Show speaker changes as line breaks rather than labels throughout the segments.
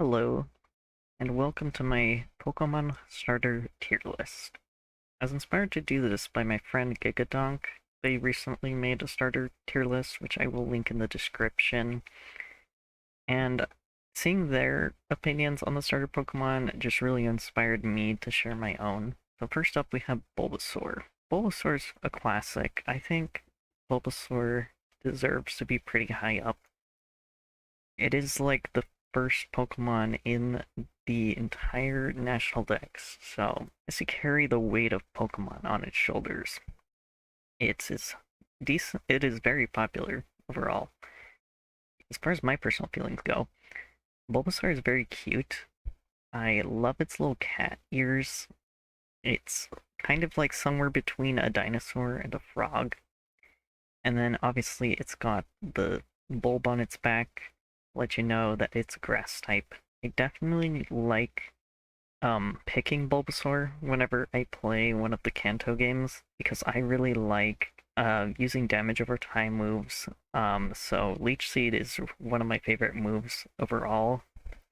Hello, and welcome to my Pokemon starter tier list. I was inspired to do this by my friend Gigadonk. They recently made a starter tier list, which I will link in the description. And seeing their opinions on the starter Pokemon just really inspired me to share my own. So first up we have Bulbasaur. Bulbasaur's a classic. I think Bulbasaur deserves to be pretty high up. It is like the first Pokemon in the entire National Dex, so as to carry the weight of Pokemon on its shoulders. It's decent. It is very popular overall. As far as my personal feelings go, Bulbasaur is very cute. I love its little cat ears. It's kind of like somewhere between a dinosaur and a frog. And then obviously it's got the bulb on its back, let you know that it's a grass type. I definitely like picking Bulbasaur whenever I play one of the Kanto games because I really like using damage over time moves. So Leech Seed is one of my favorite moves overall.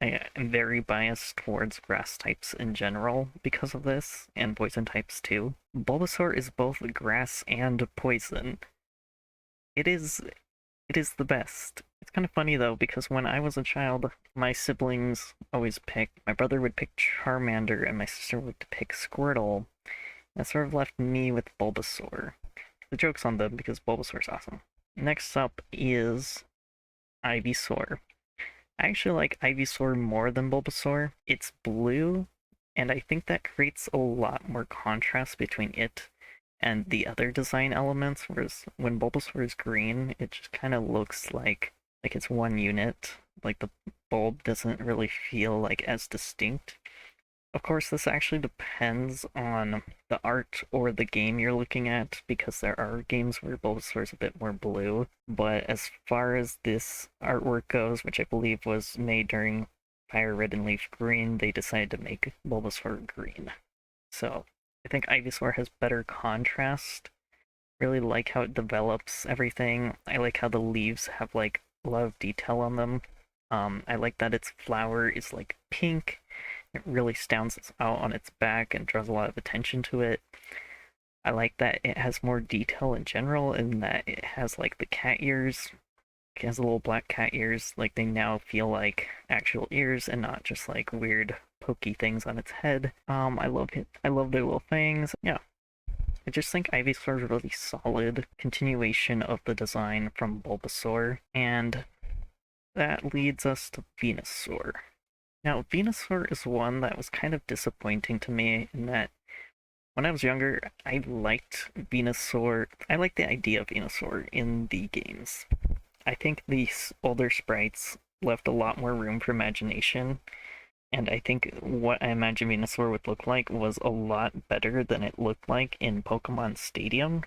I am very biased towards grass types in general because of this, and poison types too. Bulbasaur is both grass and poison. It is it is the best. It's kind of funny though, because when I was a child, my siblings always picked, my brother would pick Charmander and my sister would pick Squirtle. That sort of left me with Bulbasaur. The joke's on them because Bulbasaur's awesome. Next up is Ivysaur. I actually like Ivysaur more than Bulbasaur. It's blue, and I think that creates a lot more contrast between it and the other design elements, whereas when Bulbasaur is green, it just kind of looks like it's one unit. Like the bulb doesn't really feel like as distinct. Of course, this actually depends on the art or the game you're looking at, because there are games where Bulbasaur is a bit more blue. But as far as this artwork goes, which I believe was made during Fire Red and Leaf Green, they decided to make Bulbasaur green. So I think Ivysaur has better contrast. Really like how it develops everything. I like how the leaves have like a lot of detail on them. I like that its flower is like pink. It really stands out on its back and draws a lot of attention to it. I like that it has more detail in general, in that it has like the cat ears. It has little black cat ears. Like they now feel like actual ears and not just like weird pokey things on its head. I love it. I love their little fangs. Yeah, I just think Ivysaur is a really solid continuation of the design from Bulbasaur, and that leads us to Venusaur. Now, Venusaur is one that was kind of disappointing to me in that when I was younger, I liked Venusaur. I liked the idea of Venusaur in the games. I think these older sprites left a lot more room for imagination, and I think what I imagined Venusaur would look like was a lot better than it looked like in Pokemon Stadium.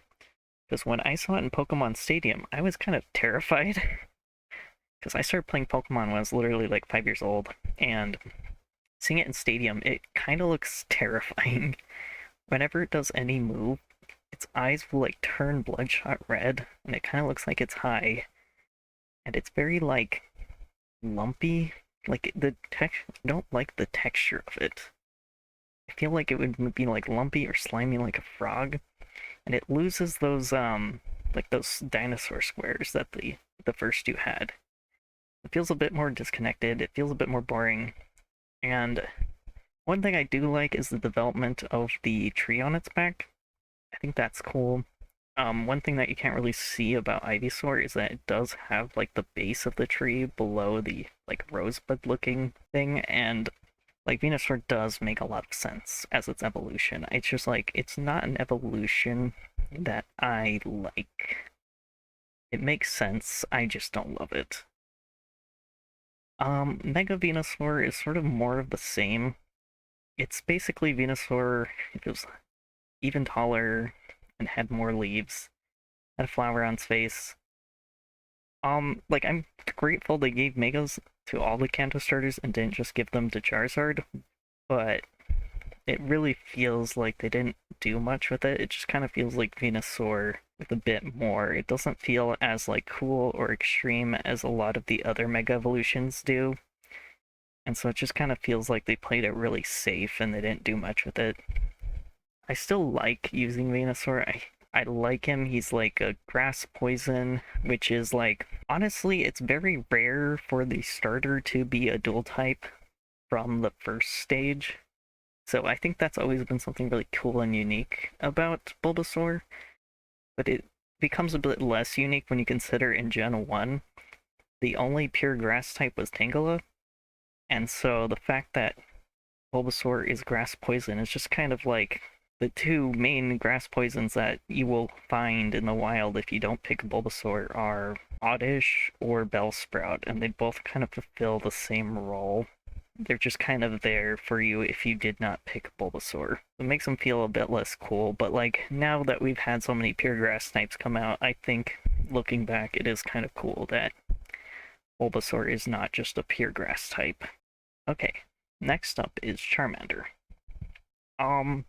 Because when I saw it in Pokemon Stadium, I was kind of terrified. Because I started playing Pokemon when I was literally like 5 years old, and seeing it in Stadium, it kind of looks terrifying. Whenever it does any move, its eyes will like turn bloodshot red, and it kind of looks like it's high, and it's very like lumpy. Like the tech, I don't like the texture of it. I feel like it would be like lumpy or slimy like a frog, and it loses those like those dinosaur squares that the first two had. It feels a bit more disconnected. It feels a bit more boring. And one thing I do like is the development of the tree on its back. I think that's cool. One thing that you can't really see about Ivysaur is that it does have like the base of the tree below the like rosebud looking thing, and like Venusaur does make a lot of sense as its evolution. It's just like it's not an evolution that I like. It makes sense, I just don't love it. Mega Venusaur is sort of more of the same. It's basically Venusaur if it was even taller and had more leaves, had a flower on its face. Like I'm grateful they gave Megas to all the Kanto starters and didn't just give them to Charizard, but it really feels like they didn't do much with it. It just kind of feels like Venusaur with a bit more. It doesn't feel as like cool or extreme as a lot of the other Mega Evolutions do. And so it just kind of feels like they played it really safe and they didn't do much with it. I still like using Venusaur. I like him. He's like a grass poison, which is like, honestly, it's very rare for the starter to be a dual type from the first stage. So I think that's always been something really cool and unique about Bulbasaur. But it becomes a bit less unique when you consider in Gen 1, the only pure grass type was Tangela. And so the fact that Bulbasaur is grass poison is just kind of like the two main grass poisons that you will find in the wild if you don't pick Bulbasaur are Oddish or Bellsprout, and they both kind of fulfill the same role. They're just kind of there for you if you did not pick Bulbasaur. It makes them feel a bit less cool, but like now that we've had so many pure grass types come out, I think looking back, it is kind of cool that Bulbasaur is not just a pure grass type. Okay, next up is Charmander. Um,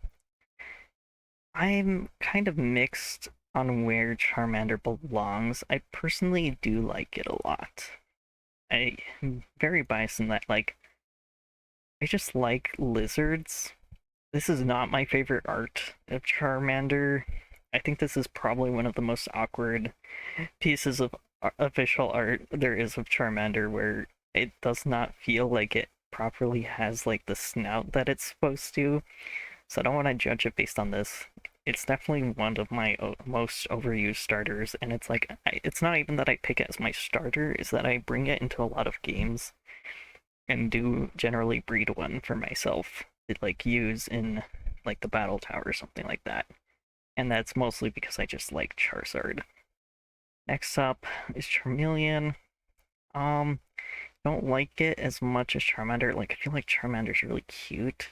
I'm kind of mixed on where Charmander belongs. I personally do like it a lot. I'm very biased in that, like, I just like lizards. This is not my favorite art of Charmander. I think this is probably one of the most awkward pieces of official art there is of Charmander, where it does not feel like it properly has like the snout that it's supposed to. So I don't want to judge it based on this. It's definitely one of my most overused starters, and it's like it's not even that I pick it as my starter, is that I bring it into a lot of games and do generally breed one for myself to like use in like the battle tower or something like that. And that's mostly because I just like Charizard. Next up is Charmeleon. Um, don't like it as much as Charmander. Like, I feel like Charmander's really cute,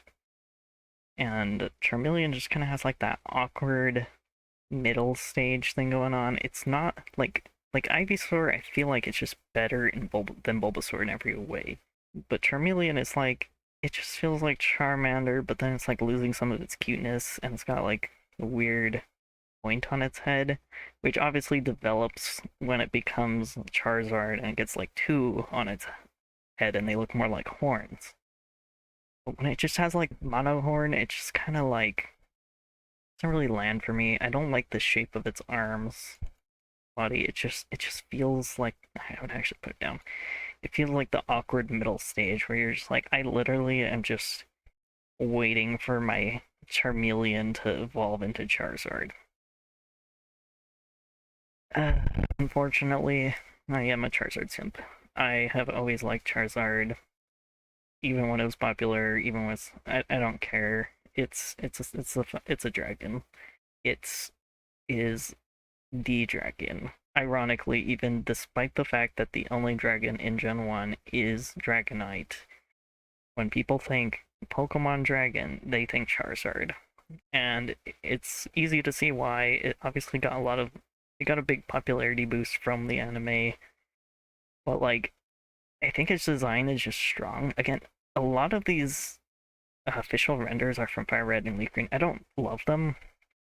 and Charmeleon just kind of has like that awkward middle stage thing going on. It's not like Ivysaur. I feel like it's just better than Bulbasaur in every way, but Charmeleon is like it just feels like Charmander, but then it's like losing some of its cuteness, and it's got like a weird point on its head, which obviously develops when it becomes Charizard and it gets like two on its head and they look more like horns. But when it just has like mono horn, it's just kind of like doesn't really land for me. I don't like the shape of its arms, body. It just feels like I would actually put it down. It feels like the awkward middle stage where you're just like I literally am just waiting for my Charmeleon to evolve into Charizard. Uh, Unfortunately, I am a Charizard simp. I have always liked Charizard, even when it was popular, even when I don't care. It's a dragon. It's is the dragon. Ironically, even despite the fact that the only dragon in Gen 1 is Dragonite, when people think Pokemon Dragon, they think Charizard. And it's easy to see why. It obviously it got a big popularity boost from the anime, but like I think its design is just strong. Again, a lot of these official renders are from Fire Red and Leaf Green. I don't love them.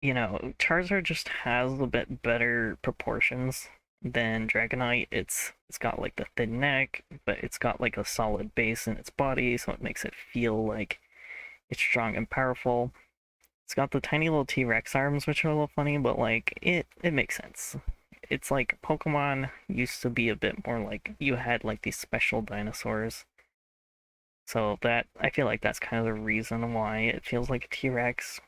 Charizard just has a bit better proportions than Dragonite. It's got like the thin neck, but it's got like a solid base in its body, so it makes it feel like it's strong and powerful. It's got the tiny little T-Rex arms, which are a little funny, but like it makes sense. It's like Pokemon used to be a bit more like you had like these special dinosaurs. So that I feel like that's kind of the reason why it feels like a T-Rex.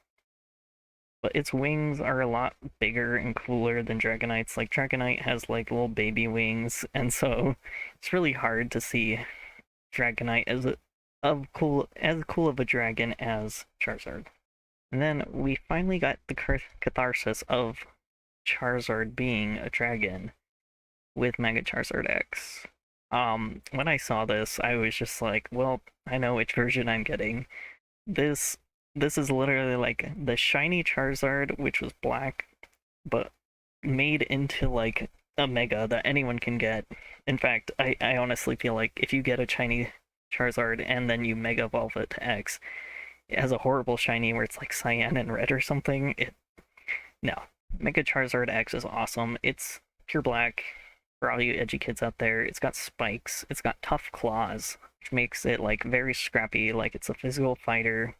But its wings are a lot bigger and cooler than Dragonite's. Like Dragonite has like little baby wings, and so it's really hard to see Dragonite as as cool of a dragon as Charizard. And then we finally got the catharsis of Charizard being a dragon with Mega Charizard X. When I saw this, I was just like, well, I know which version I'm getting. This this is literally like the shiny Charizard, which was black, but made into like a mega that anyone can get. In fact, I honestly feel like if you get a shiny Charizard and then you mega evolve it to X, it has a horrible shiny where it's like cyan and red or something. No. Mega Charizard X is awesome. It's pure black for all you edgy kids out there. It's got spikes. It's got tough claws. which makes it like very scrappy, like it's a physical fighter.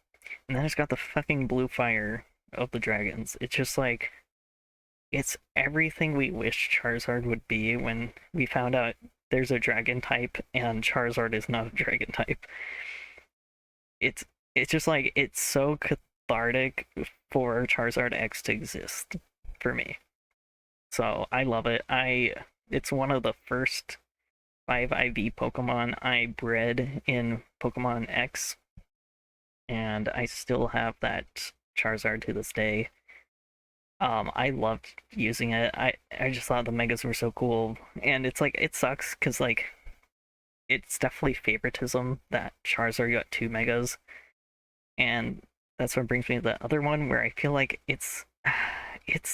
And then it's got the fucking blue fire of the dragons. It's just like it's everything we wish Charizard would be when we found out there's a dragon type and Charizard is not a dragon type. It's it's just like it's so cathartic for Charizard X to exist for me. So I love it. It's one of the first 5 IV Pokemon I bred in Pokemon X, and I still have that Charizard to this day. I loved using it. I just thought the megas were so cool, and it's like it sucks because like it's definitely favoritism that Charizard got 2 megas, and that's what brings me to the other one where I feel like it's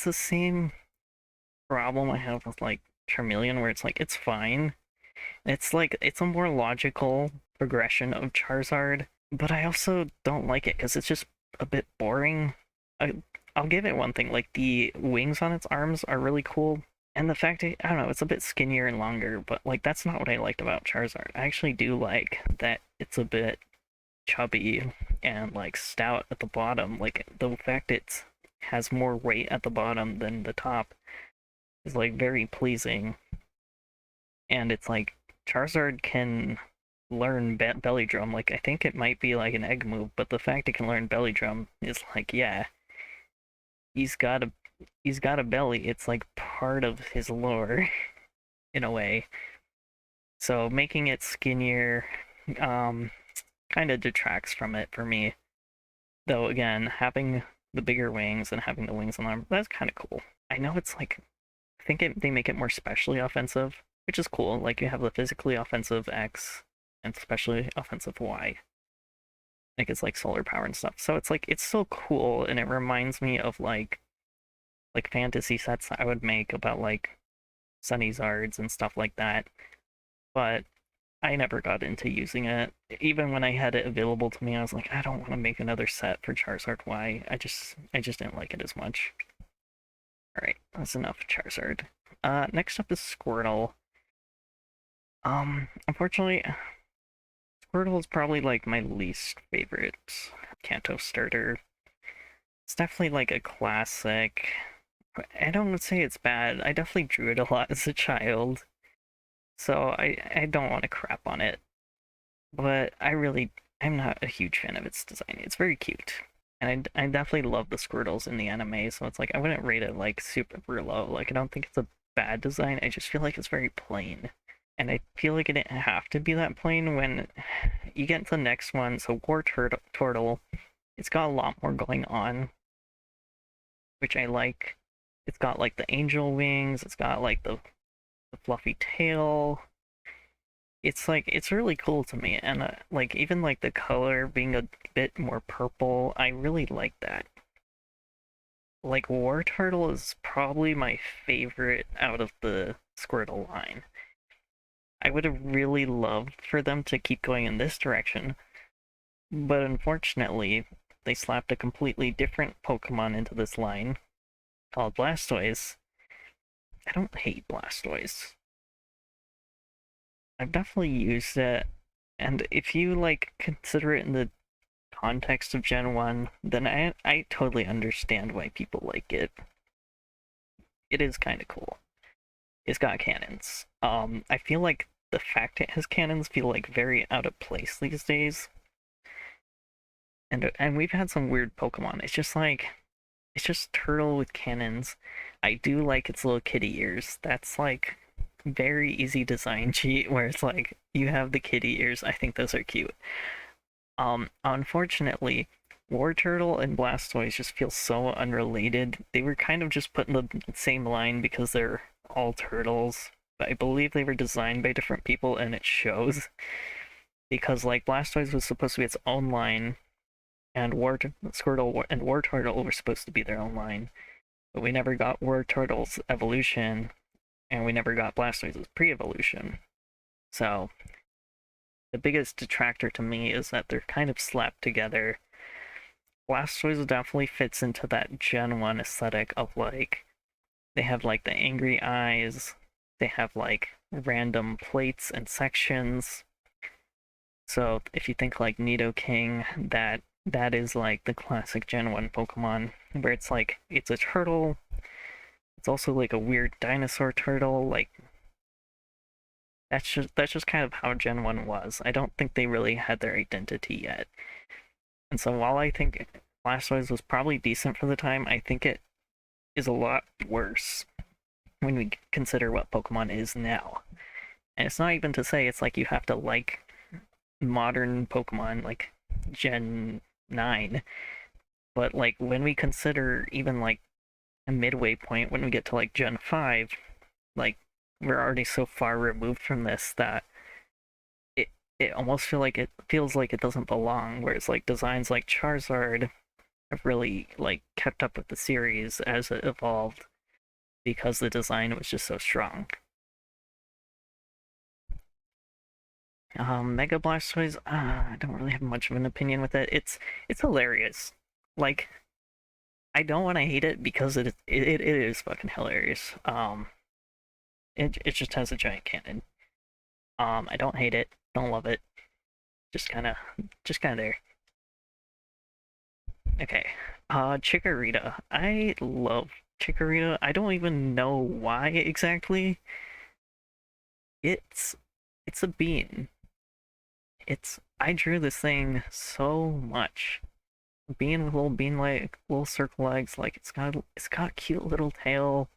the same problem I have with like Charmeleon, where it's like it's fine. It's like it's a more logical progression of Charizard, but I also don't like it because it's just a bit boring. I, I'll give it one thing, like the wings on its arms are really cool, and the fact that, I don't know, it's a bit skinnier and longer, but like that's not what I liked about Charizard. I actually do like that it's a bit chubby and like stout at the bottom. Like the fact it has more weight at the bottom than the top is like very pleasing, and it's like Charizard can learn belly drum. Like I think it might be like an egg move, but the fact it can learn belly drum is like, yeah, he's got a he's got a belly. It's like part of his lore in a way. So making it skinnier um kind of detracts from it for me. Though again, having the bigger wings and having the wings on the arm, that's kind of cool. I know it's like I think they make it more specially offensive, which is cool. Like you have the physically offensive X and specially offensive Y. Like it's like solar power and stuff. So it's like it's so cool, and it reminds me of like fantasy sets I would make about like Sunny Zards and stuff like that. But I never got into using it. Even when I had it available to me, I was like, I don't want to make another set for Charizard Y. I just didn't like it as much. Alright, that's enough Charizard. Next up is Squirtle. Unfortunately, Squirtle is probably like my least favorite Kanto starter. It's definitely like a classic. I don't say it's bad. I definitely drew it a lot as a child, so I don't want to crap on it. But I'm not a huge fan of its design. It's very cute, and I definitely love the Squirtles in the anime. So it's like I wouldn't rate it like super low. Like I don't think it's a bad design. I just feel like it's very plain, and I feel like it didn't have to be that plain when you get to the next one. So Turtle, it's got a lot more going on, which I like. It's got like the angel wings. It's got like the fluffy tail. It's like it's really cool to me, and like even like the color being a bit more purple, I really like that. Like War Turtle is probably my favorite out of the Squirtle line. I would have really loved for them to keep going in this direction, but unfortunately, they slapped a completely different Pokemon into this line called Blastoise. I don't hate Blastoise. I've definitely used it, and if you like consider it in the context of Gen 1, then I totally understand why people like it. It is kind of cool. It's got cannons. I feel like the fact it has cannons feel like very out of place these days. And we've had some weird Pokemon. It's just turtle with cannons. I do like its little kitty ears. That's like very easy design cheat where it's like you have the kitty ears. I think those are cute. Unfortunately, War Turtle and Blastoise just feel so unrelated. They were kind of just put in the same line because they're all turtles, but I believe they were designed by different people, and it shows. Because like Blastoise was supposed to be its own line, and Squirtle and War Turtle were supposed to be their own line, but we never got War Turtle's evolution, and we never got Blastoise's pre-evolution. So the biggest detractor to me is that they're kind of slapped together. Blastoise definitely fits into that Gen 1 aesthetic of like, they have like the angry eyes, they have like random plates and sections, So if you think like Nidoking, that is like the classic Gen 1 Pokemon, where it's like it's a turtle. It's also like a weird dinosaur turtle. Like that's just kind of how Gen 1 was. I don't think they really had their identity yet. And so while I think Blastoise was probably decent for the time, I think it is a lot worse when we consider what Pokemon is now. And it's not even to say it's like you have to like modern Pokemon like Gen 9, but like when we consider even like a midway point when we get to like Gen 5, like we're already so far removed from this that it it almost feels like it doesn't belong. Whereas like designs like Charizard have really like kept up with the series as it evolved because the design was just so strong. Mega Blastoise, I don't really have much of an opinion with it. It's hilarious. Like I don't want to hate it because it is fucking hilarious. It just has a giant cannon. I don't hate it, don't love it. Just kind of there. Okay. Chikorita. I love Chikorita. I don't even know why exactly. It's it's a bean. I drew this thing so much. Bean with little bean like little circle legs, like it's got a cute little tail.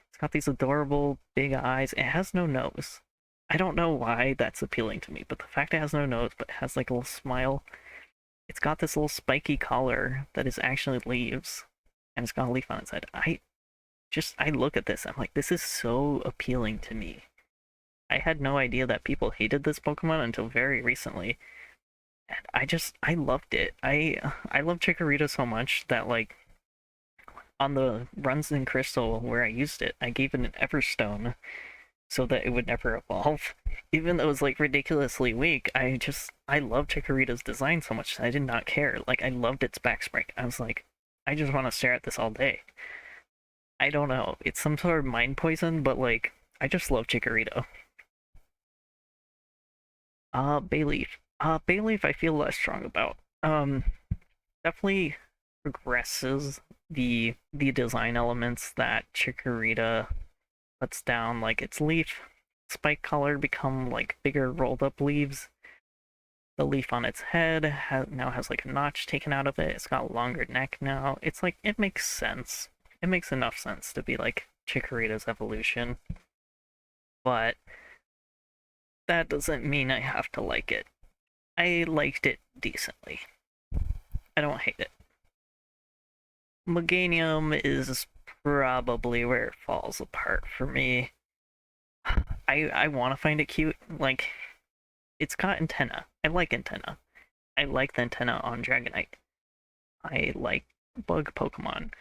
It's got these adorable big eyes. It has no nose. I don't know why that's appealing to me, but the fact it has no nose but it has like a little smile. It's got this little spiky collar that is actually leaves, and it's got a leaf on its head. I look at this, I'm like, this is so appealing to me. I had no idea that people hated this Pokemon until very recently. And I loved it. I love Chikorita so much that like on the runs in Crystal where I used it, I gave it an Everstone so that it would never evolve. Even though it was like ridiculously weak, I love Chikorita's design so much that I did not care. Like I loved its back spring. I was like, I just want to stare at this all day. I don't know. It's some sort of mind poison, but like I just love Chikorita. Bayleaf. Bayleaf I feel less strong about. Definitely progresses the design elements that Chikorita puts down, like its leaf spike color become like bigger rolled up leaves. The leaf on its head now has like a notch taken out of it. It's got a longer neck now. It's like it makes sense. It makes enough sense to be like Chikorita's evolution, but that doesn't mean I have to like it. I liked it decently. I don't hate it. Meganium is probably where it falls apart for me. I want to find it cute. Like, it's got antenna. I like antenna. I like the antenna on Dragonite. I like bug Pokemon.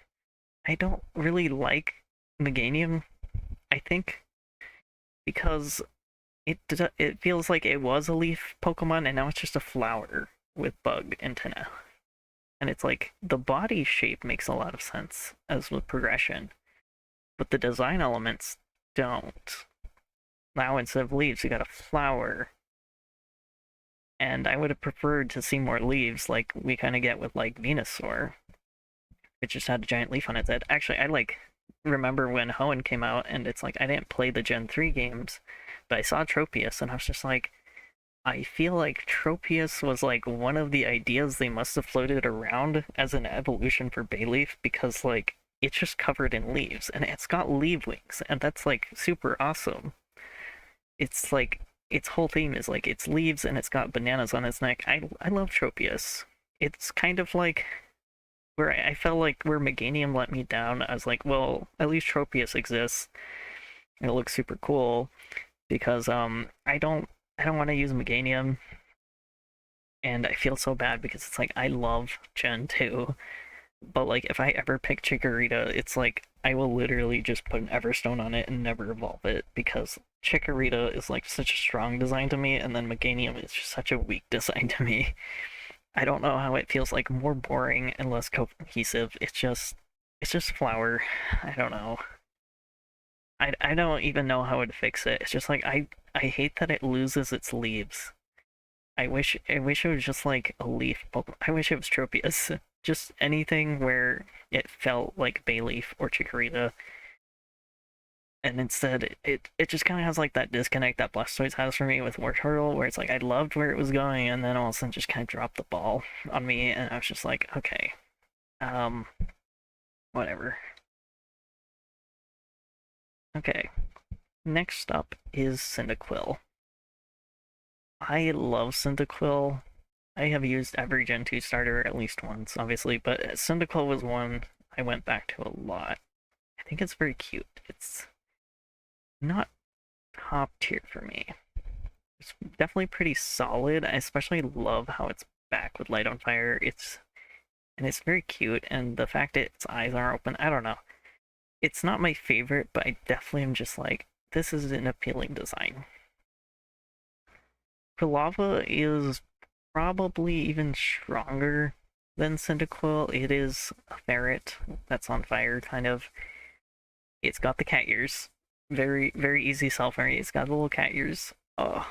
I don't really like Meganium, I think, because it feels like it was a leaf Pokemon and now it's just a flower with bug antenna. And it's like the body shape makes a lot of sense as with progression, but the design elements don't. Now instead of leaves, you got a flower. And I would have preferred to see more leaves like we kind of get with like Venusaur. It just had a giant leaf on its head. Actually, I like remember when Hoenn came out and it's like I didn't play the Gen 3 games, but I saw Tropius and I was just like, I feel like Tropius was like one of the ideas they must have floated around as an evolution for Bayleaf because like it's just covered in leaves and it's got leaf wings and that's like super awesome. It's like its whole theme is like it's leaves and it's got bananas on its neck. I love Tropius. It's kind of like where I felt like where Meganium let me down. I was like, well, at least Tropius exists. It looks super cool because I don't want to use Meganium and I feel so bad because it's like I love Gen 2, but like if I ever pick Chikorita, it's like I will literally just put an Everstone on it and never evolve it because Chikorita is like such a strong design to me, and then Meganium is just such a weak design to me. I don't know how it feels like more boring and less cohesive. It's just flower. I don't know. I don't even know how to fix it. It's just like I hate that it loses its leaves. I wish it was just like a leaf Pokemon. I wish it was Tropius. Just anything where it felt like Bayleaf or Chikorita, and instead it just kind of has like that disconnect that Blastoise has for me with Wartortle, where it's like I loved where it was going, and then all of a sudden just kind of dropped the ball on me, and I was just like, okay, um, whatever. Okay, next up is Cyndaquil. I love Cyndaquil. I have used every Gen 2 starter at least once, obviously, but Cyndaquil was one I went back to a lot. I think it's very cute. It's not top tier for me. It's definitely pretty solid. I especially love how it's back with Light on Fire. It's very cute, and the fact that its eyes are open, I don't know. It's not my favorite, but I definitely am just like, this is an appealing design. Pilava is probably even stronger than Cyndaquil. It is a ferret that's on fire, kind of. It's got the cat ears. Very, very easy self-memory. It's got the little cat ears. Oh.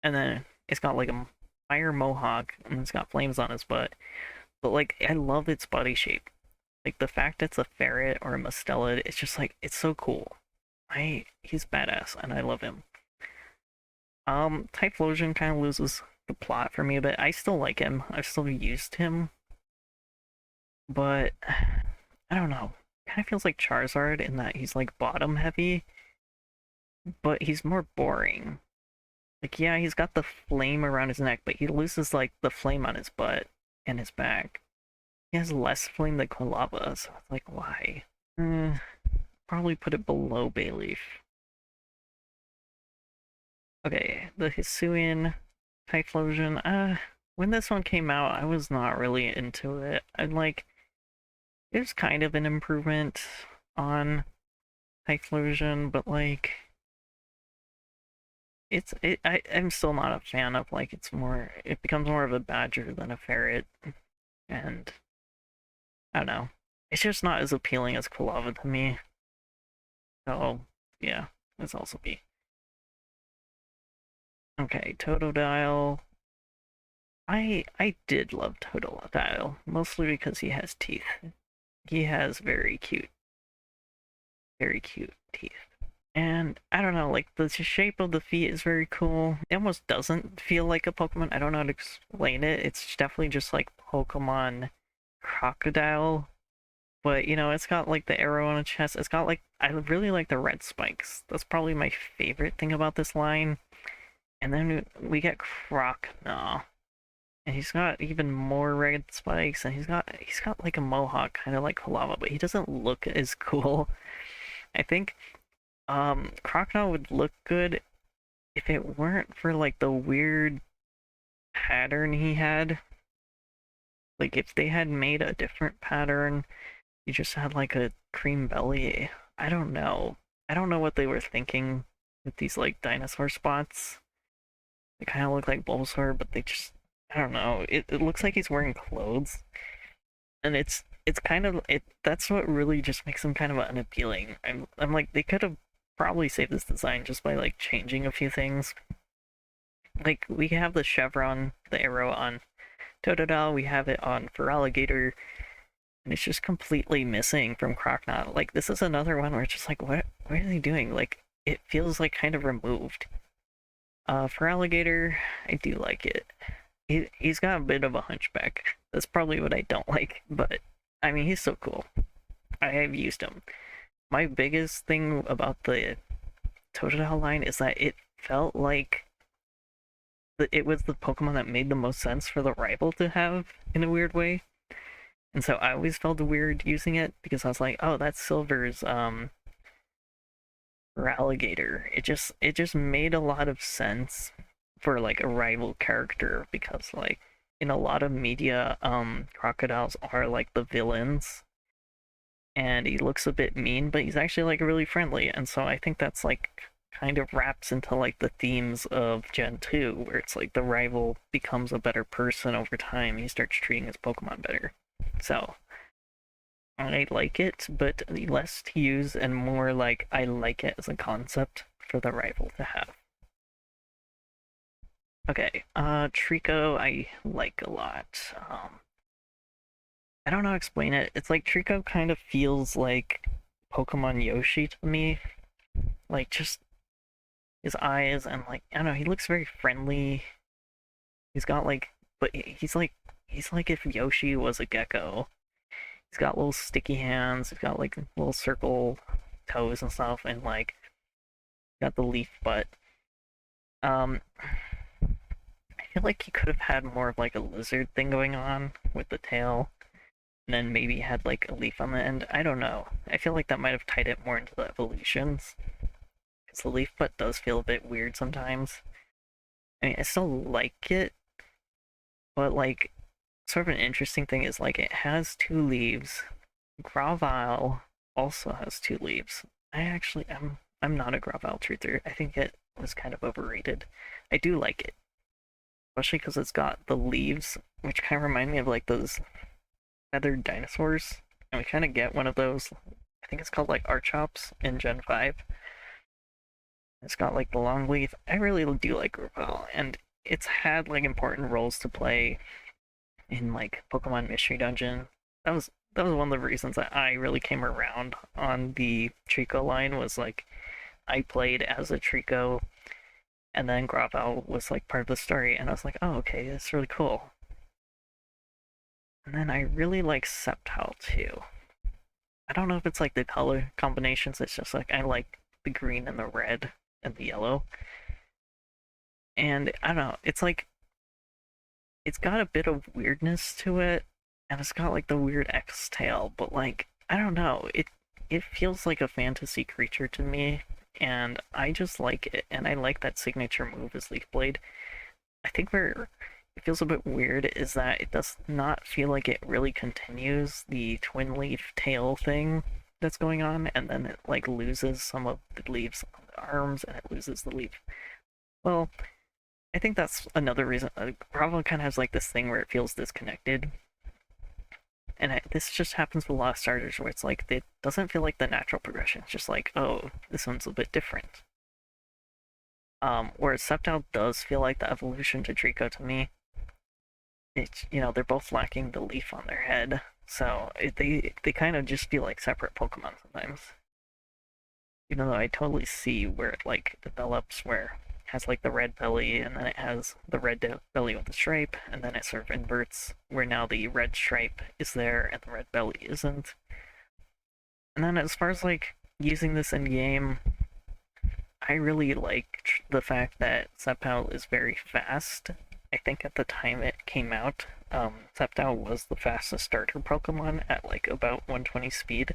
And then it's got like a fire mohawk, and it's got flames on its butt. But like, I love its body shape. Like the fact it's a ferret or a mustelid, it's just like, it's so cool. He's badass, and I love him. Typhlosion kind of loses the plot for me a bit. I still like him. I've still used him, but I don't know. Kind of feels like Charizard in that he's like bottom heavy, but he's more boring. Like, yeah, he's got the flame around his neck, but he loses like the flame on his butt and his back. He has less flame than Quilava, so it's like, why? Probably put it below Bayleaf. Okay, the Hisuian Typhlosion. When this one came out, I was not really into it. I'm like, it was kind of an improvement on Typhlosion, but like, I'm still not a fan of like it becomes more of a badger than a ferret, and I don't know. It's just not as appealing as Quilava to me. So yeah, it's also B. Okay, Totodile. I did love Totodile, mostly because he has teeth. He has very cute teeth. And I don't know, like the shape of the feet is very cool. It almost doesn't feel like a Pokemon. I don't know how to explain it. It's definitely just like Pokemon Crocodile. But you know, it's got like the arrow on its chest. It's got like, I really like the red spikes. That's probably my favorite thing about this line. And then we get Crocodile. And he's got even more red spikes, and he's got like a mohawk, kind of like Quilava, but he doesn't look as cool. I think Crocodile would look good if it weren't for like the weird pattern he had. Like if they had made a different pattern, he just had like a cream belly. I don't know. I don't know what they were thinking with these like dinosaur spots. They kind of look like Bulbasaur, but they just, I don't know. It looks like he's wearing clothes, and it's kind of it. That's what really just makes him kind of unappealing. I'm like, they could have probably saved this design just by like changing a few things. Like we have the chevron, the arrow on Totodile, we have it on Feraligatr, and it's just completely missing from Crocodile. Like this is another one where it's just like, what are they doing? Like it feels like kind of removed. Feraligatr, I do like it. He's got a bit of a hunchback. That's probably what I don't like, but I mean he's so cool. I have used him. My biggest thing about the Totodile line is that it felt like it was the Pokemon that made the most sense for the rival to have in a weird way. And so I always felt weird using it because I was like, oh, that's Silver's Alligator. It just made a lot of sense for like a rival character because like in a lot of media, crocodiles are like the villains, and he looks a bit mean, but he's actually like really friendly. And so I think that's like kind of wraps into like the themes of Gen 2, where it's like the rival becomes a better person over time. He starts treating his Pokemon better. So I like it, but less to use and more like I like it as a concept for the rival to have. Okay, Trico I like a lot. I don't know how to explain it. It's like Trico kind of feels like Pokemon Yoshi to me. Like just his eyes and like I don't know, he looks very friendly. He's got like but he's like if Yoshi was a gecko. He's got little sticky hands, he's got like little circle toes and stuff and like got the leaf butt. Um I feel like he could have had more of like a lizard thing going on with the tail. And then maybe had like a leaf on the end. I don't know. I feel like that might have tied it more into the evolutions. Because the leaf butt does feel a bit weird sometimes. I mean, I still like it, but like, sort of an interesting thing is like it has two leaves. Gravile also has two leaves. I'm not a Gravile truther. I think it was kind of overrated. I do like it, especially because it's got the leaves, which kind of remind me of like those feathered dinosaurs, and we kind of get one of those. I think it's called like Archops in Gen 5. It's got like the long leaf. I really do like Gravelle, and it's had like important roles to play in like Pokemon Mystery Dungeon. That was one of the reasons that I really came around on the Trico line was like I played as a Trico, and then Gravelle was like part of the story, and I was like, oh okay, that's really cool. And then I really like Sceptile too. I don't know if it's like the color combinations. It's just like I like the green and the red and the yellow. And I don't know. It's like it's got a bit of weirdness to it, and it's got like the weird X tail. But like I don't know. It feels like a fantasy creature to me, and I just like it. And I like that signature move is Leaf Blade. I think where it feels a bit weird is that it does not feel like it really continues the twin leaf tail thing that's going on, and then it like loses some of the leaves on the arms and it loses the leaf. Well, I think that's another reason. Bravo kind of has like this thing where it feels disconnected, and this just happens with a lot of starters where it's like it doesn't feel like the natural progression. It's just like, oh, this one's a bit different. Whereas Sceptile does feel like the evolution to Trico to me. It's they're both lacking the leaf on their head, so they kind of just feel like separate Pokemon sometimes. Even though I totally see where it like develops, where it has like the red belly, and then it has the red belly with the stripe, and then it sort of inverts, where now the red stripe is there and the red belly isn't. And then as far as like using this in game, I really like the fact that Sceptile is very fast. I think at the time it came out, Sceptile was the fastest starter Pokemon at like about 120 speed.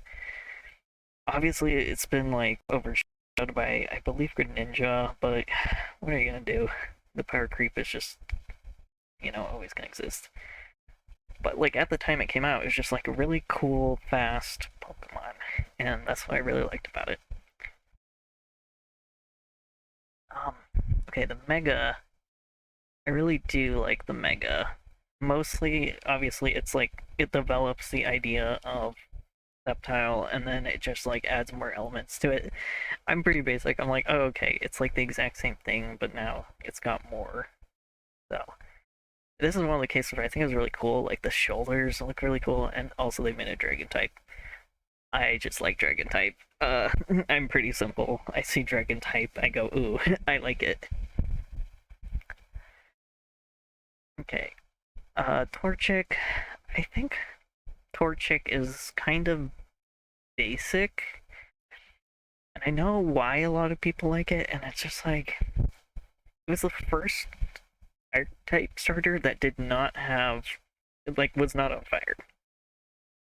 Obviously, it's been like overshadowed by, I believe, Greninja, but what are you gonna do? The power creep is just, always gonna exist. But like at the time it came out, it was just like a really cool, fast Pokemon, and that's what I really liked about it. Um, okay, the Mega I really do like the Mega. Mostly, obviously, it's like it develops the idea of Sceptile, and then it just like adds more elements to it. I'm pretty basic. I'm like, oh, okay, it's like the exact same thing, but now it's got more. So this is one of the cases where I think it was really cool. Like the shoulders look really cool, and also they made a Dragon type. I just like Dragon type. I'm pretty simple. I see Dragon type, I go, ooh, I like it. Okay, Torchic. I think Torchic is kind of basic, and I know why a lot of people like it, and it's just like it was the first fire type starter that did not have like was not on fire.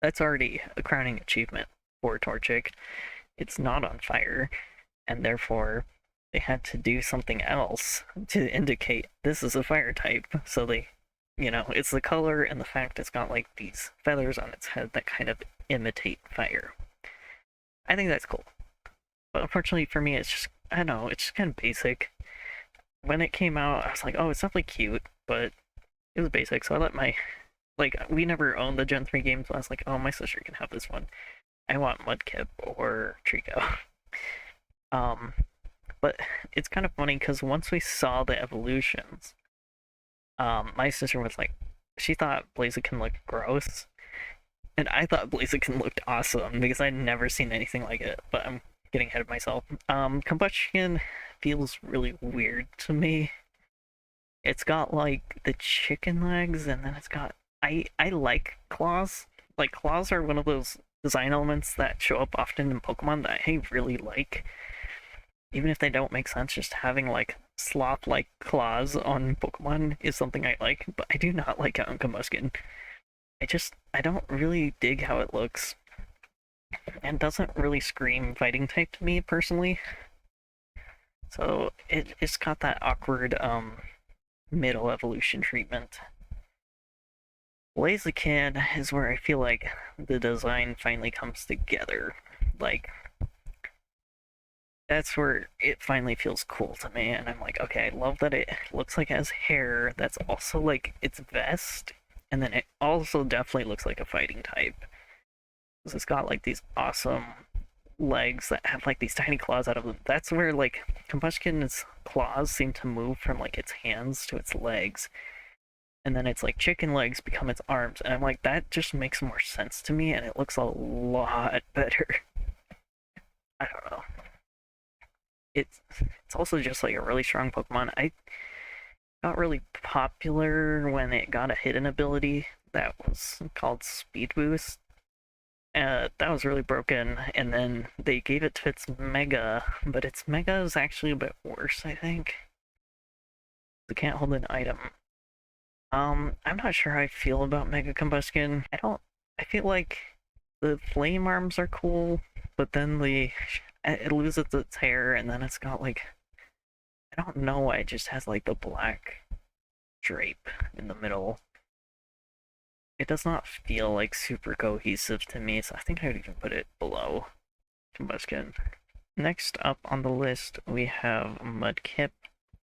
That's already a crowning achievement for Torchic. It's not on fire, and therefore they had to do something else to indicate this is a fire type. So it's the color and the fact it's got like these feathers on its head that kind of imitate fire. I think that's cool. But unfortunately for me, it's just, I don't know, it's just kind of basic. When it came out, I was like, oh, it's definitely cute, but it was basic, so I let like, we never owned the Gen 3 games, so I was like, oh, my sister can have this one. I want Mudkip or Trico. Um, but it's kind of funny because once we saw the evolutions, My sister was like, she thought Blaziken looked gross, and I thought Blaziken looked awesome because I'd never seen anything like it. But I'm getting ahead of myself. Combustion feels really weird to me. It's got like the chicken legs, and then it's got I like claws. Like claws are one of those design elements that show up often in Pokemon that I really like. Even if they don't make sense, just having like sloth-like claws on Pokemon is something I like. But I do not like it on Combuskin. I don't really dig how it looks, and doesn't really scream fighting type to me personally. So it's got that awkward middle evolution treatment. Blaziken is where I feel like the design finally comes together. Like, that's where it finally feels cool to me, and I'm like, okay, I love that it looks like it has hair that's also like its vest, and then it also definitely looks like a fighting type. Because it's got like these awesome legs that have like these tiny claws out of them. That's where like Combustion's claws seem to move from like its hands to its legs, and then it's like chicken legs become its arms, and I'm like, that just makes more sense to me, and it looks a lot better. I don't know. It's also just like a really strong Pokemon. I got really popular when it got a hidden ability that was called Speed Boost. That was really broken, and then they gave it to its Mega, but its Mega is actually a bit worse, I think. It can't hold an item. I'm not sure how I feel about Mega Combustion. I feel like the flame arms are cool, but then it loses its hair, and then it's got like, I don't know why it just has like the black drape in the middle. It does not feel like super cohesive to me, so I think I would even put it below Combustion. Next up on the list, we have Mudkip.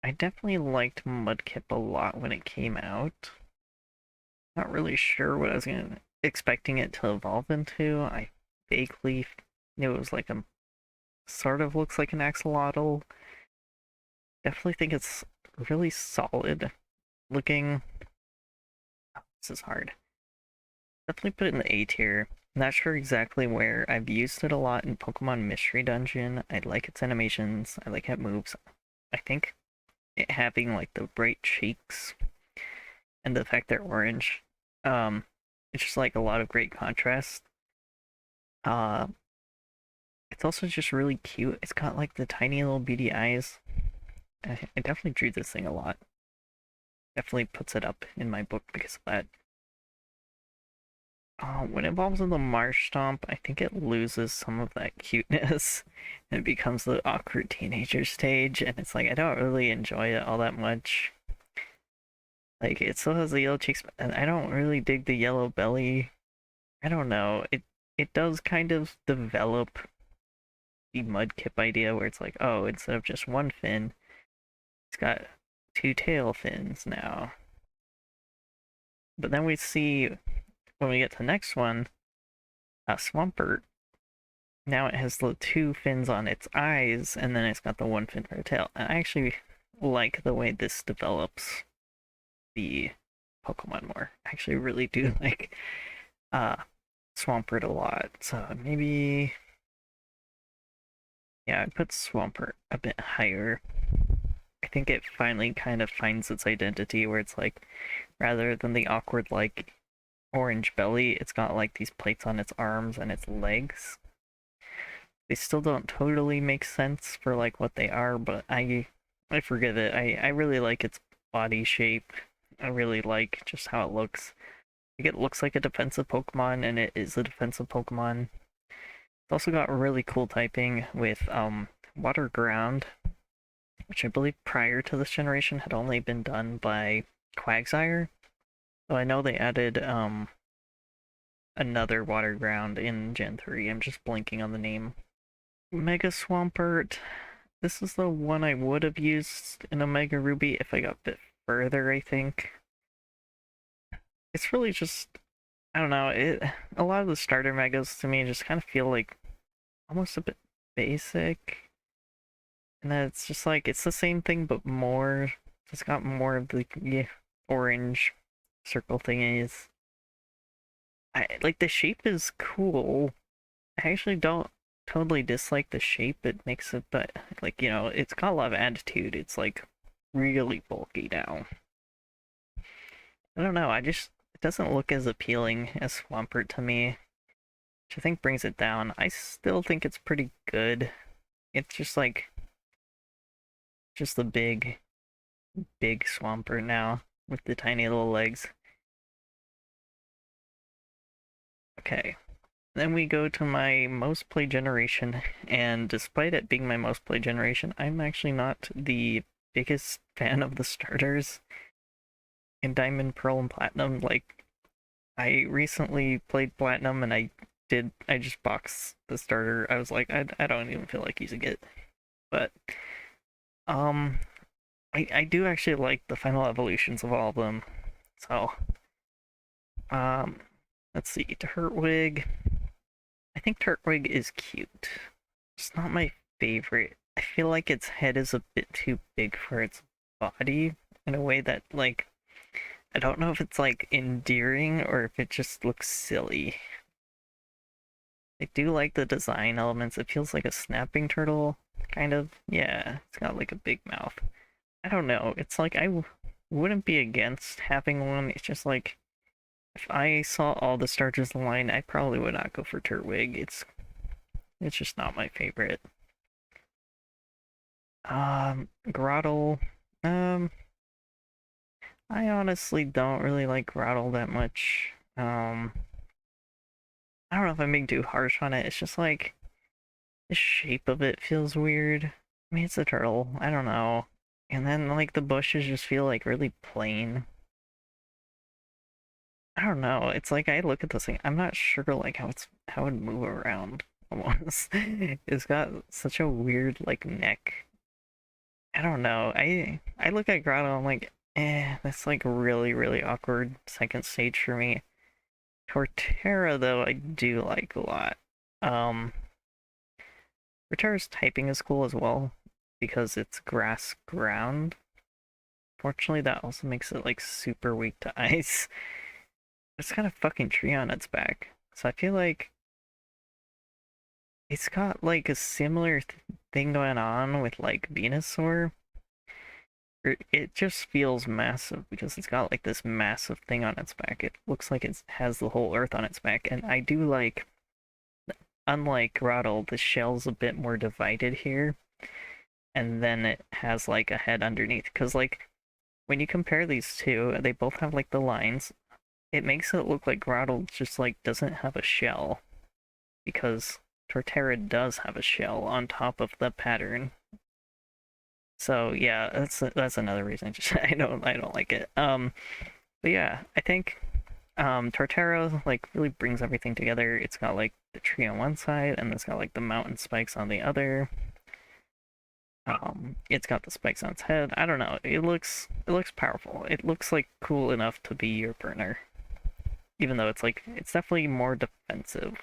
I definitely liked Mudkip a lot when it came out. Not really sure what I was expecting it to evolve into. I vaguely knew it was like a sort of looks like an axolotl. Definitely think it's really solid looking. Oh, this is hard. Definitely put it in the A tier. Not sure exactly where. I've used it a lot in Pokemon Mystery Dungeon. I like its animations. I like how it moves. I think it having like the bright cheeks and the fact they're orange, um, it's just like a lot of great contrast. Uh, it's also just really cute. It's got like the tiny little beady eyes. I definitely drew this thing a lot. Definitely puts it up in my book because of that. When it evolves in the Marsh Stomp, I think it loses some of that cuteness and it becomes the awkward teenager stage, and it's like I don't really enjoy it all that much. Like it still has the yellow cheeks, and I don't really dig the yellow belly. I don't know. It does kind of develop the Mudkip idea where it's like, oh, instead of just one fin, it's got two tail fins now. But then we see when we get to the next one, Swampert. Now it has the two fins on its eyes, and then it's got the one fin for a tail. And I actually like the way this develops the Pokemon more. I actually really do like uh Swampert a lot. So maybe, yeah, I put Swampert a bit higher. I think it finally kind of finds its identity where it's like, rather than the awkward like orange belly, it's got like these plates on its arms and its legs. They still don't totally make sense for like what they are, but I forgive it. I really like its body shape. I really like just how it looks. Like it looks like a defensive Pokemon, and it is a defensive Pokemon. It's also got really cool typing with Water Ground, which I believe prior to this generation had only been done by Quagsire. So I know they added another Water Ground in Gen 3. I'm just blinking on the name. Mega Swampert. This is the one I would have used in Omega Ruby if I got a bit further, I think. It's really just, I don't know, a lot of the starter megas to me just kind of feel like almost a bit basic. And then it's just like it's the same thing but more. It's got more of the, yeah, orange circle thingies. I like the shape is cool. I actually don't totally dislike the shape. It makes it, but like it's got a lot of attitude. It's like really bulky now. I don't know. It doesn't look as appealing as Swampert to me, which I think brings it down. I still think it's pretty good. It's just like just the big Swampert now with the tiny little legs. Okay. Then we go to my most played generation, and despite it being my most played generation, I'm actually not the biggest fan of the starters in Diamond, Pearl, and Platinum. Like, I recently played Platinum, and I just boxed the starter. I was like, I don't even feel like using it. But, um, I do actually like the final evolutions of all of them. So, um, let's see, Turtwig. I think Turtwig is cute. It's not my favorite. I feel like its head is a bit too big for its body in a way that, like, I don't know if it's, like, endearing or if it just looks silly. I do like the design elements. It feels like a snapping turtle, kind of. Yeah, it's got, like, a big mouth. I don't know. It's like wouldn't be against having one. It's just like, if I saw all the starters in line, I probably would not go for Turtwig. It's just not my favorite. Grottle. Um, I honestly don't really like Grottle that much. I don't know if I'm being too harsh on it. It's just like the shape of it feels weird. I mean, it's a turtle. I don't know. And then like the bushes just feel like really plain. I don't know. It's like I look at this thing. I'm not sure like how it move around almost. It's got such a weird like neck. I don't know. I look at Grotto. I'm like, that's like really awkward second stage for me. Torterra though I do like a lot. Um, Torterra's typing is cool as well because it's grass ground. Fortunately, that also makes it like super weak to ice. It's got a fucking tree on its back, so I feel like it's got like a similar thing going on with like Venusaur. It just feels massive because it's got like this massive thing on its back. It looks like it has the whole earth on its back, and I do like, unlike Grottle, the shell's a bit more divided here, and then it has like a head underneath. Because like when you compare these two, they both have like the lines. It makes it look like Grottle just like doesn't have a shell because Torterra does have a shell on top of the pattern. So yeah, that's another reason. Just I don't like it. But yeah, I think Torterra like really brings everything together. It's got like the tree on one side, and it's got like the mountain spikes on the other. It's got the spikes on its head. I don't know. It looks powerful. It looks like cool enough to be your burner, even though it's definitely more defensive.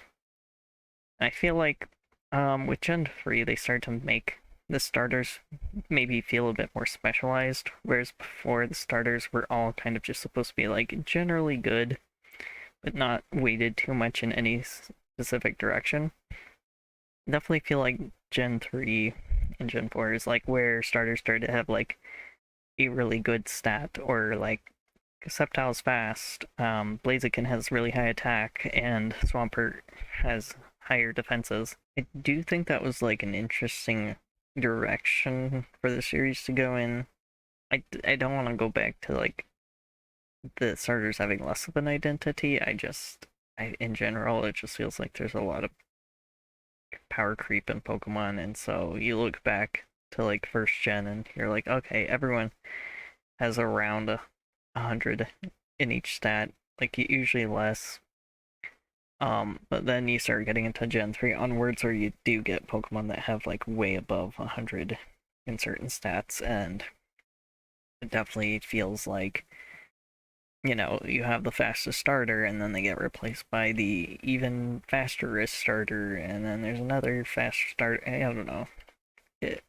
I feel like with Gen 3 they started to make the starters maybe feel a bit more specialized, whereas before the starters were all kind of just supposed to be like generally good, but not weighted too much in any specific direction. Definitely feel like Gen 3 and Gen 4 is like where starters started to have like a really good stat, or like Sceptile's fast, Blaziken has really high attack, and Swampert has higher defenses. I do think that was like an interesting direction for the series to go in. I don't want to go back to like the starters having less of an identity. In general, it just feels like there's a lot of power creep in Pokemon, and so you look back to like first gen and you're like, okay, everyone has around 100 in each stat, like usually less. But then you start getting into Gen 3 onwards where you do get Pokemon that have like way above 100 in certain stats, and it definitely feels like, you have the fastest starter, and then they get replaced by the even faster starter, and then there's another faster starter. I don't know. It,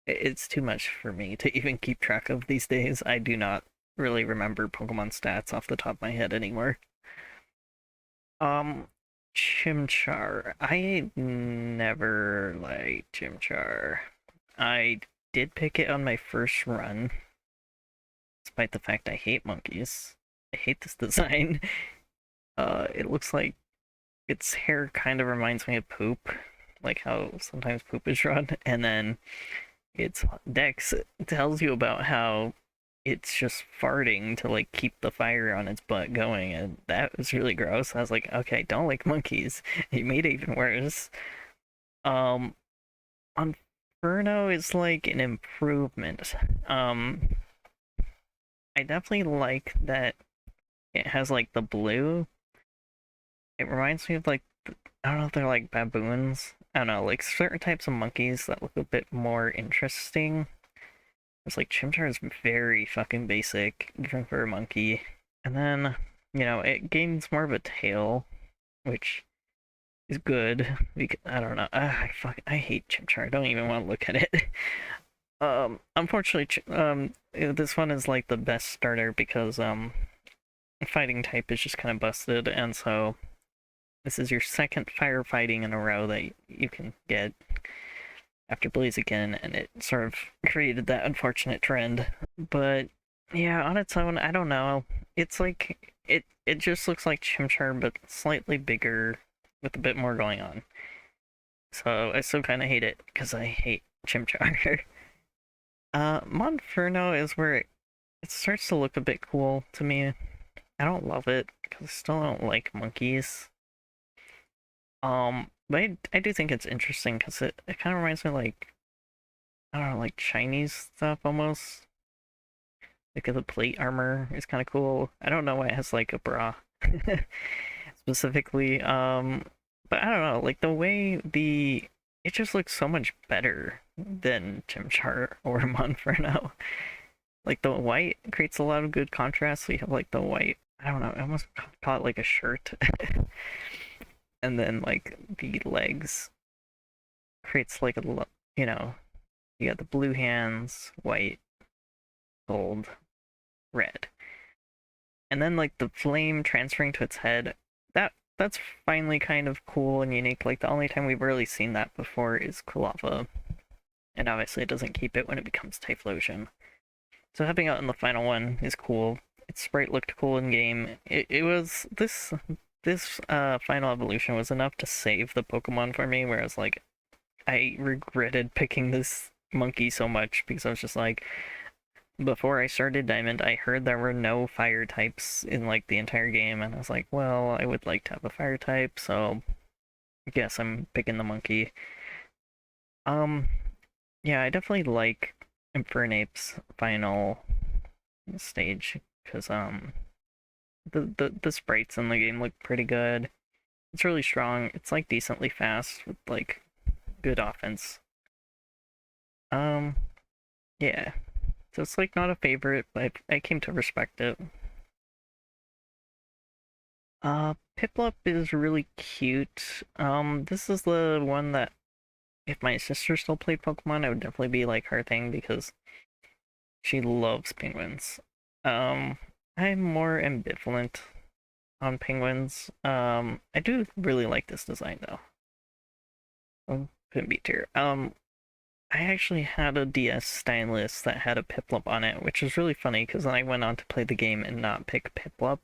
it's too much for me to even keep track of these days. I do not really remember Pokemon stats off the top of my head anymore. Um, Chimchar. I never liked Chimchar. I did pick it on my first run, despite the fact I hate monkeys. I hate this design. It looks like its hair kind of reminds me of poop, like how sometimes poop is drawn, and then its dex tells you about how it's just farting to like keep the fire on its butt going, and that was really gross. I was like, okay, don't like monkeys. It made it even worse. Um, Inferno is like an improvement. Um, I definitely like that it has like the blue. It reminds me of like I don't know if they're like baboons. I don't know, like certain types of monkeys that look a bit more interesting. It's like Chimchar is very fucking basic, even for a monkey. And then, it gains more of a tail, which is good. Because, I don't know. I hate Chimchar. I don't even want to look at it. Unfortunately, this one is like the best starter because fighting type is just kind of busted, and so this is your second firefighting in a row that you can get after Blaziken, and it sort of created that unfortunate trend. But yeah, on its own, I don't know. It's like it just looks like Chimchar, but slightly bigger with a bit more going on. So I still kind of hate it because I hate Chimchar. Monferno is where it starts to look a bit cool to me. I don't love it because I still don't like monkeys. But I do think it's interesting because it kind of reminds me of like I don't know, like Chinese stuff almost. Like the plate armor is kind of cool. I don't know why it has like a bra specifically. But I don't know, like the way it just looks so much better than Chimchar or Monferno. Like the white creates a lot of good contrast. So you have like the white. I don't know. I almost call it like a shirt, and then like the legs creates like you know, you got the blue hands, white, gold, red, and then like the flame transferring to its head. That's finally kind of cool and unique. Like the only time we've really seen that before is Kulava, and obviously it doesn't keep it when it becomes Typhlosion. So having it in the final one is cool. Its sprite looked cool in game. It was this final evolution was enough to save the Pokemon for me. Whereas like I regretted picking this monkey so much because I was just like, before I started Diamond, I heard there were no fire types in like the entire game, and I was like, well, I would like to have a fire type, so I guess I'm picking the monkey. Um, yeah, I definitely like Infernape's final stage because the sprites in the game look pretty good. It's really strong. It's like decently fast with like good offense. Um, yeah. So it's like not a favorite, but I came to respect it. Piplup is really cute. This is the one that if my sister still played Pokemon, it would definitely be like her thing because she loves penguins. Um, I'm more ambivalent on penguins. I do really like this design though. Couldn't be tier. I actually had a DS stylus that had a Piplup on it, which was really funny because then I went on to play the game and not pick Piplup.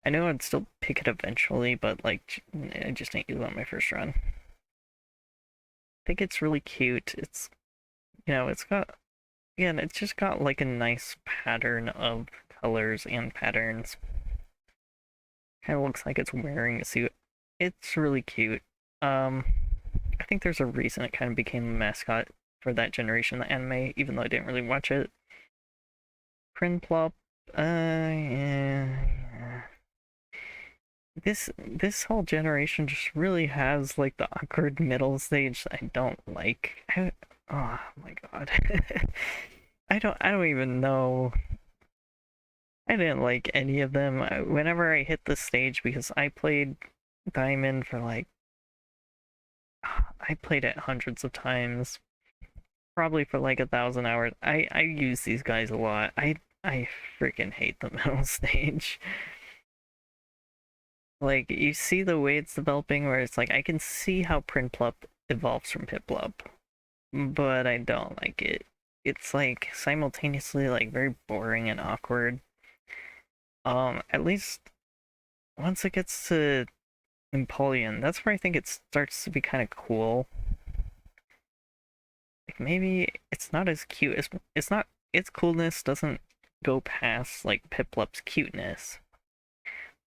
I knew I'd still pick it eventually, but like I just didn't use it on my first run. I think it's really cute. It's got again, it's just got like a nice pattern of colors and patterns. Kind of looks like it's wearing a suit. It's really cute. Um, I think there's a reason it kind of became a mascot for that generation of anime, even though I didn't really watch it. Prinplup, yeah. This whole generation just really has like the awkward middle stage that I don't like. Oh my god. I don't even know. I didn't like any of them. Whenever I hit this stage, because I played Diamond for like I played it hundreds of times, probably for like 1,000 hours. I use these guys a lot. I freaking hate the middle stage. Like, you see the way it's developing where it's like, I can see how Prinplup evolves from Piplup, but I don't like it. It's like simultaneously like very boring and awkward. At least once it gets to Empoleon, that's where I think it starts to be kind of cool. Like maybe it's not as cute. It's not its coolness doesn't go past like Piplup's cuteness.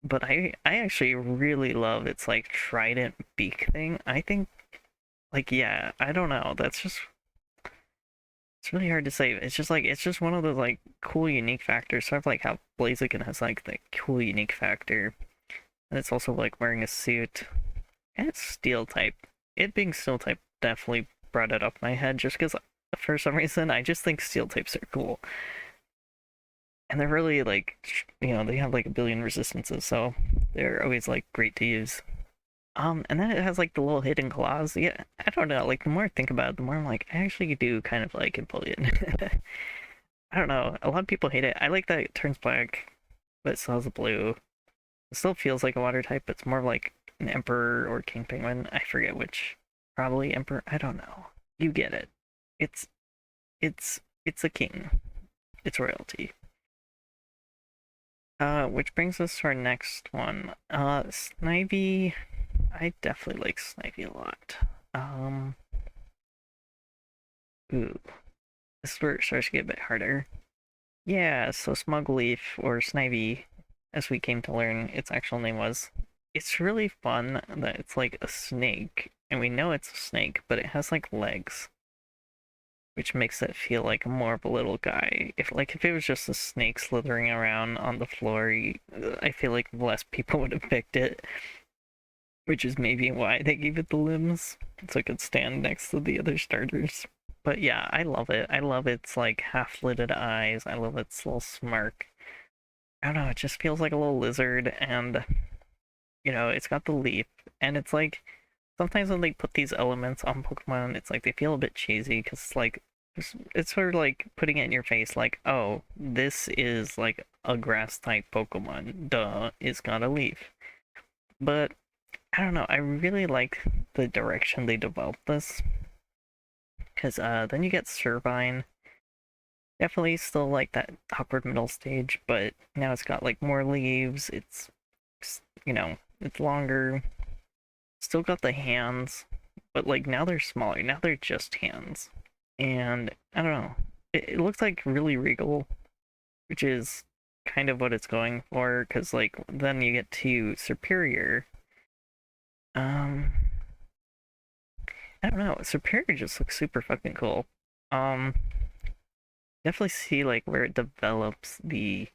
But I actually really love its like trident beak thing. I think like yeah, I don't know. That's just it's really hard to say. It's just one of those like cool unique factors. Sort of like how Blaziken has like the cool unique factor. And it's also like wearing a suit. And it's steel type. It being steel type definitely brought it up my head just because for some reason I just think steel types are cool. And they're really like they have like a billion resistances, so they're always like great to use. And then it has like the little hidden claws. Yeah, I don't know. Like the more I think about it, the more I'm like, I actually do kind of like Empoleon. I don't know. A lot of people hate it. I like that it turns black, but it still has a blue. It still feels like a water type, but it's more like an Emperor or King Penguin. I forget which. Probably Emperor. I don't know. You get it. It's it's a king. It's royalty. Which brings us to our next one. Snivy. I definitely like Snivy a lot. Um, ooh, this is where it starts to get a bit harder. Yeah, so Smugleaf or Snivy, as we came to learn its actual name was. It's really fun that it's like a snake, and we know it's a snake, but it has like legs, which makes it feel like more of a little guy. If it was just a snake slithering around on the floor, I feel like less people would have picked it, which is maybe why they gave it the limbs so it could stand next to the other starters. But yeah, I love it. I love its like half-lidded eyes. I love its little smirk. I don't know, it just feels like a little lizard, and it's got the leaf, and it's like sometimes when they put these elements on Pokemon, it's like they feel a bit cheesy because it's sort of like putting it in your face, like, oh, this is like a grass type Pokemon. Duh, it's got a leaf. But I don't know. I really like the direction they developed this because then you get Servine. Definitely still like that awkward middle stage, but now it's got like more leaves. It's longer. Still got the hands, but like now they're smaller. Now they're just hands. And I don't know. It looks like really regal, which is kind of what it's going for. Because like then you get to Superior. Um, I don't know. Superior just looks super fucking cool. Um, Definitely see like where it develops the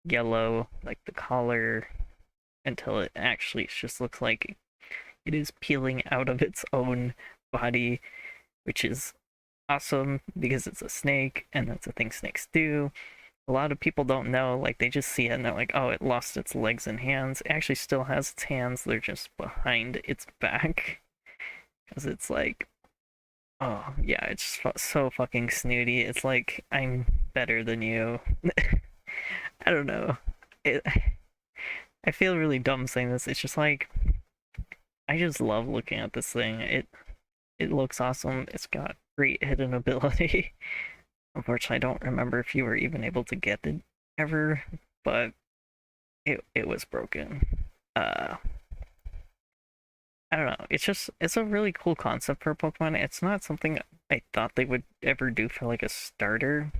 yellow, like the collar, until it actually just looks like it is peeling out of its own body, which is awesome because it's a snake and that's a thing snakes do. A lot of people don't know, like they just see it and they're like, oh, it lost its legs and hands. It actually still has its hands, they're just behind its back. Because it's like, oh, yeah, it's so fucking snooty. It's like, I'm better than you. I don't know. It, I feel really dumb saying this. It's just like, I just love looking at this thing. It looks awesome. It's got great hidden ability. Unfortunately, I don't remember if you were even able to get it ever, but it was broken. Uh, I don't know. It's a really cool concept for Pokemon. It's not something I thought they would ever do for like a starter.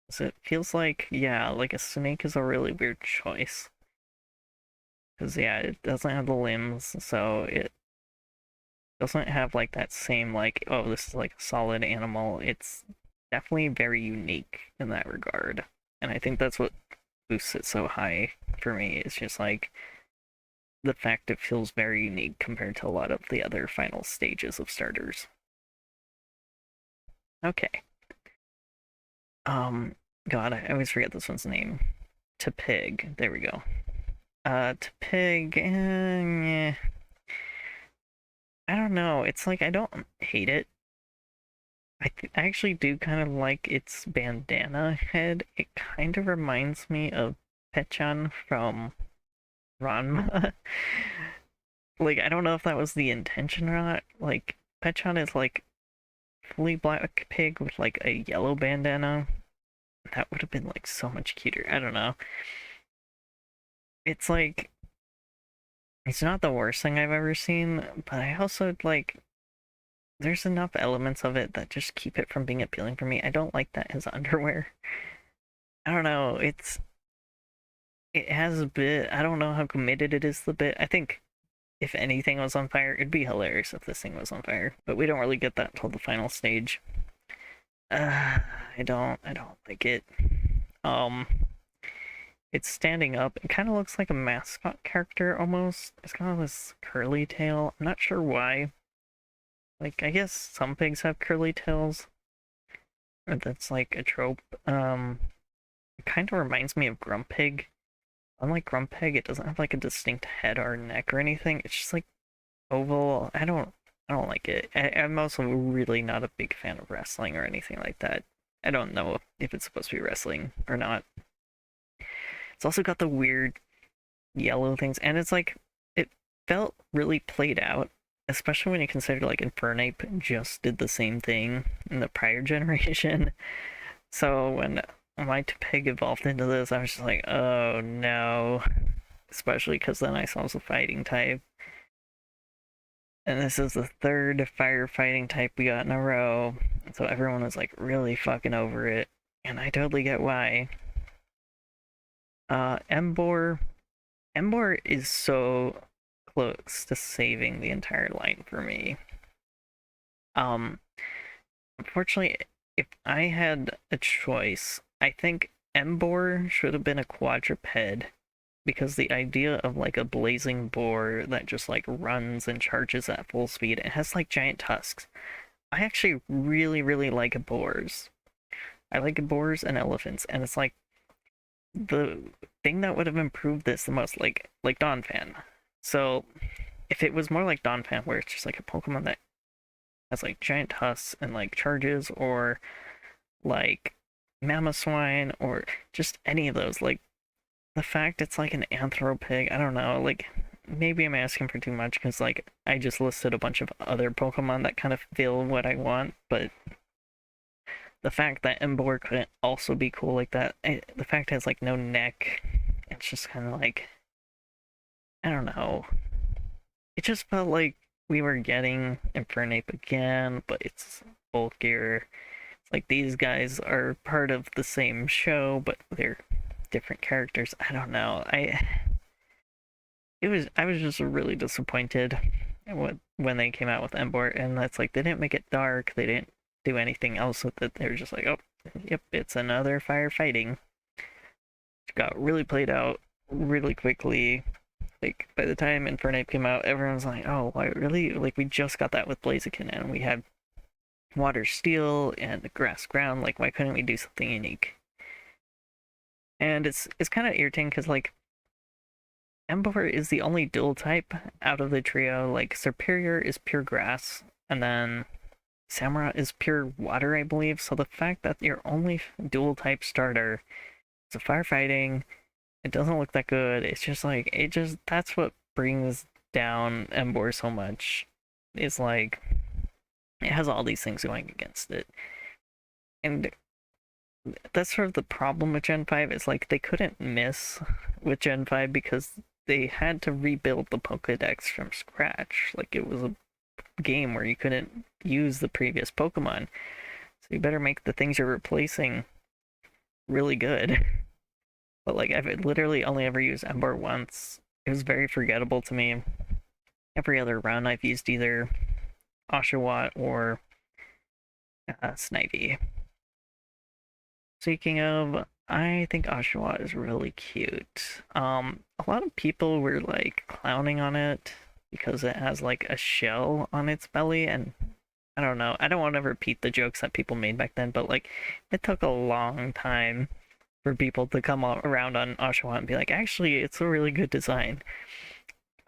So it feels like yeah, like a snake is a really weird choice. Because yeah, it doesn't have the limbs, so it doesn't have like that same like oh this is like a solid animal. It's definitely very unique in that regard, and I think that's what boosts it so high for me. It's just like the fact it feels very unique compared to a lot of the other final stages of starters. Okay. Um, God, I always forget this one's name. Tepig. There we go. Tepig. I don't know. It's like I don't hate it, I actually do kind of like its bandana head. It kind of reminds me of Pechan from Ranma. Like, I don't know if that was the intention or not. Like, Pechan is like fully black pig with like a yellow bandana. That would have been like so much cuter. I don't know. It's like it's not the worst thing I've ever seen, but I also like there's enough elements of it that just keep it from being appealing for me. I don't like that his underwear. I don't know. It has a bit. I don't know how committed it is to the bit. I think if anything was on fire, it'd be hilarious if this thing was on fire. But we don't really get that until the final stage. Uh, I don't like it. Um, it's standing up. It kind of looks like a mascot character almost. It's got this curly tail. I'm not sure why. Like, I guess some pigs have curly tails, or that's like a trope. It kind of reminds me of Grumpig. Unlike Grumpig, it doesn't have like a distinct head or neck or anything. It's just like oval. I don't like it. I'm also really not a big fan of wrestling or anything like that. I don't know if it's supposed to be wrestling or not. It's also got the weird yellow things, and it's like it felt really played out, especially when you consider like Infernape just did the same thing in the prior generation. So when my pig evolved into this, I was just like, oh no. Especially because then I saw the fighting type. And this is the third firefighting type we got in a row. So everyone was like really fucking over it. And I totally get why. Embor. Embor is so close to saving the entire line for me. Um, Unfortunately, if I had a choice, I think Embor should have been a quadruped because the idea of like a blazing boar that just like runs and charges at full speed, it has like giant tusks. I actually really, really like boars. I like boars and elephants, and it's like the thing that would have improved this the most, like Donphan. So if it was more like Donphan, where it's just like a Pokemon that has like giant tusks and like charges, or like Mamoswine, or just any of those, like the fact it's like an Anthropig, I don't know, like maybe I'm asking for too much because like I just listed a bunch of other Pokemon that kind of fill what I want, but the fact that Embor couldn't also be cool like that, the fact it has like no neck, it's just kind of like I don't know. It just felt like we were getting Infernape again, but it's bulkier. It's like these guys are part of the same show, but they're different characters. I don't know. I was just really disappointed when they came out with Embor, and that's like they didn't make it dark. They didn't do anything else with it. They were just like, oh, yep, it's another firefighting. It got really played out really quickly. Like by the time Infernape came out, everyone's like, "Oh, why really? Like we just got that with Blaziken, and we had Water Steel and Grass Ground. Like why couldn't we do something unique?" And it's kind of irritating because like Ember is the only dual type out of the trio. Like Superior is pure grass, and then Samurott is pure water, I believe. So the fact that your only dual type starter is a firefighting, it doesn't look that good. It's just like it just that's what brings down Ember so much. Is like it has all these things going against it, and that's sort of the problem with Gen 5 is like they couldn't miss with Gen 5 because they had to rebuild the Pokedex from scratch. Like it was a game where you couldn't use the previous Pokemon. So you better make the things you're replacing really good. But like I've literally only ever used Ember once. It was very forgettable to me. Every other run I've used either Oshawott or Snivy. Speaking of, I think Oshawott is really cute. A lot of people were like clowning on it because it has like a shell on its belly, and I don't know. I don't want to repeat the jokes that people made back then, but like it took a long time for people to come around on Oshawott and be like, actually, it's a really good design.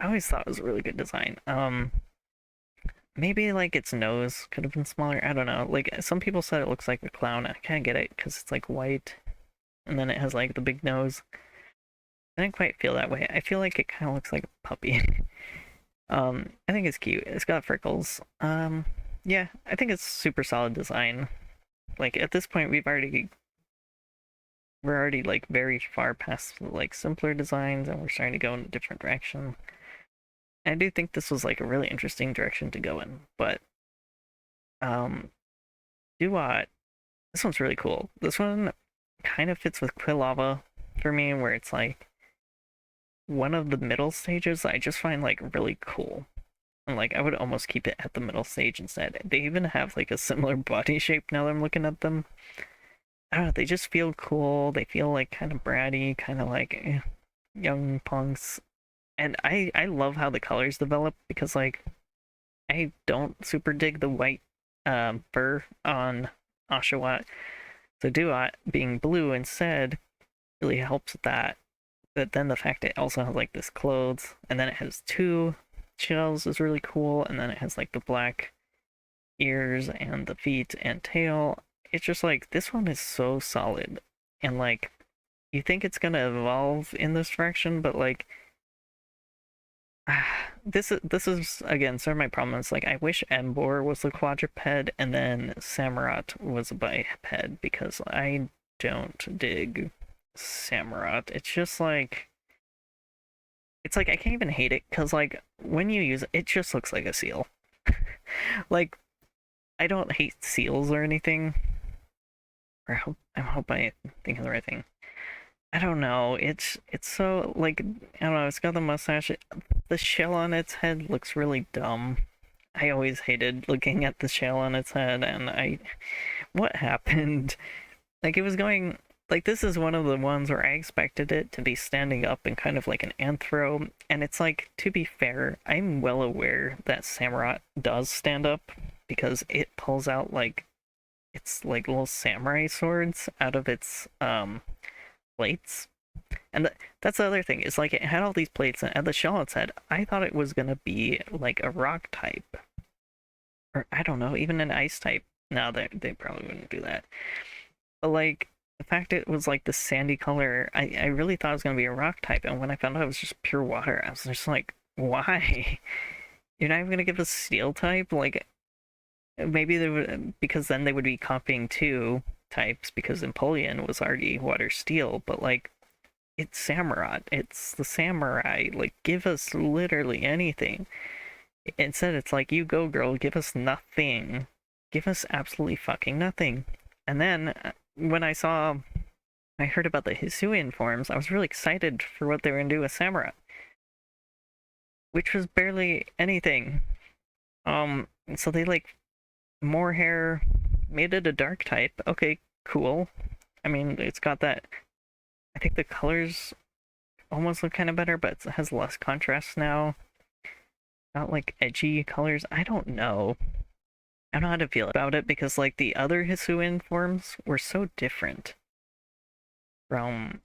I always thought it was a really good design. maybe like its nose could have been smaller. I don't know. Like some people said it looks like a clown. I kind of get it because it's like white and then it has like the big nose. I didn't quite feel that way. I feel like it kind of looks like a puppy. I think it's cute. It's got freckles. Yeah, I think it's super solid design. Like at this point, we're already like very far past like simpler designs, and we're starting to go in a different direction. I do think this was like a really interesting direction to go in, but um, Duat, this one's really cool. This one kind of fits with Quilava for me, where it's like one of the middle stages I just find like really cool. And like I would almost keep it at the middle stage instead. They even have like a similar body shape now that I'm looking at them. I don't know, they just feel cool. They feel like kind of bratty, kind of like young punks. And I love how the colors develop because like I don't super dig the white fur on Oshawott. So Duat being blue instead really helps with that. But then the fact it also has like this clothes, and then it has two shells is really cool, and then it has like the black ears and the feet and tail. It's just like this one is so solid, and like you think it's gonna evolve in this direction, but like this is again some of my problems. Like I wish Embor was the quadruped and then Samurott was a biped because I don't dig Samurott. It's like I can't even hate it because like when you use it, it just looks like a seal. Like I don't hate seals or anything. Or I hope I think of the right thing. I don't know. It's so like I don't know. It's got the mustache. The shell on its head looks really dumb. I always hated looking at the shell on its head, and what happened? Like it was going like this is one of the ones where I expected it to be standing up and kind of like an anthro, and it's like to be fair, I'm well aware that Samurott does stand up because it pulls out like it's like little samurai swords out of its plates. And that's the other thing. Is like it had all these plates, and at the shell its head, I thought it was gonna be like a rock type, or I don't know, even an ice type. No, they probably wouldn't do that. But like the fact it was like the sandy color, I really thought it was gonna be a rock type, and when I found out it was just pure water, I was just like, why? You're not even gonna give a steel type? Like maybe they would because then they would be copying two types because Empoleon was already water steel, but like it's Samurott. It's the samurai. Like, give us literally anything. Instead, it's like, you go, girl, give us nothing. Give us absolutely fucking nothing. And then, I heard about the Hisuian forms, I was really excited for what they were going to do with Samurott, which was barely anything. So they, like, more hair, made it a dark type. Okay, cool. I mean, it's got that. I think the colors almost look kind of better, but it has less contrast now. Not like edgy colors. I don't know. I don't know how to feel about it because like the other Hisuian forms were so different from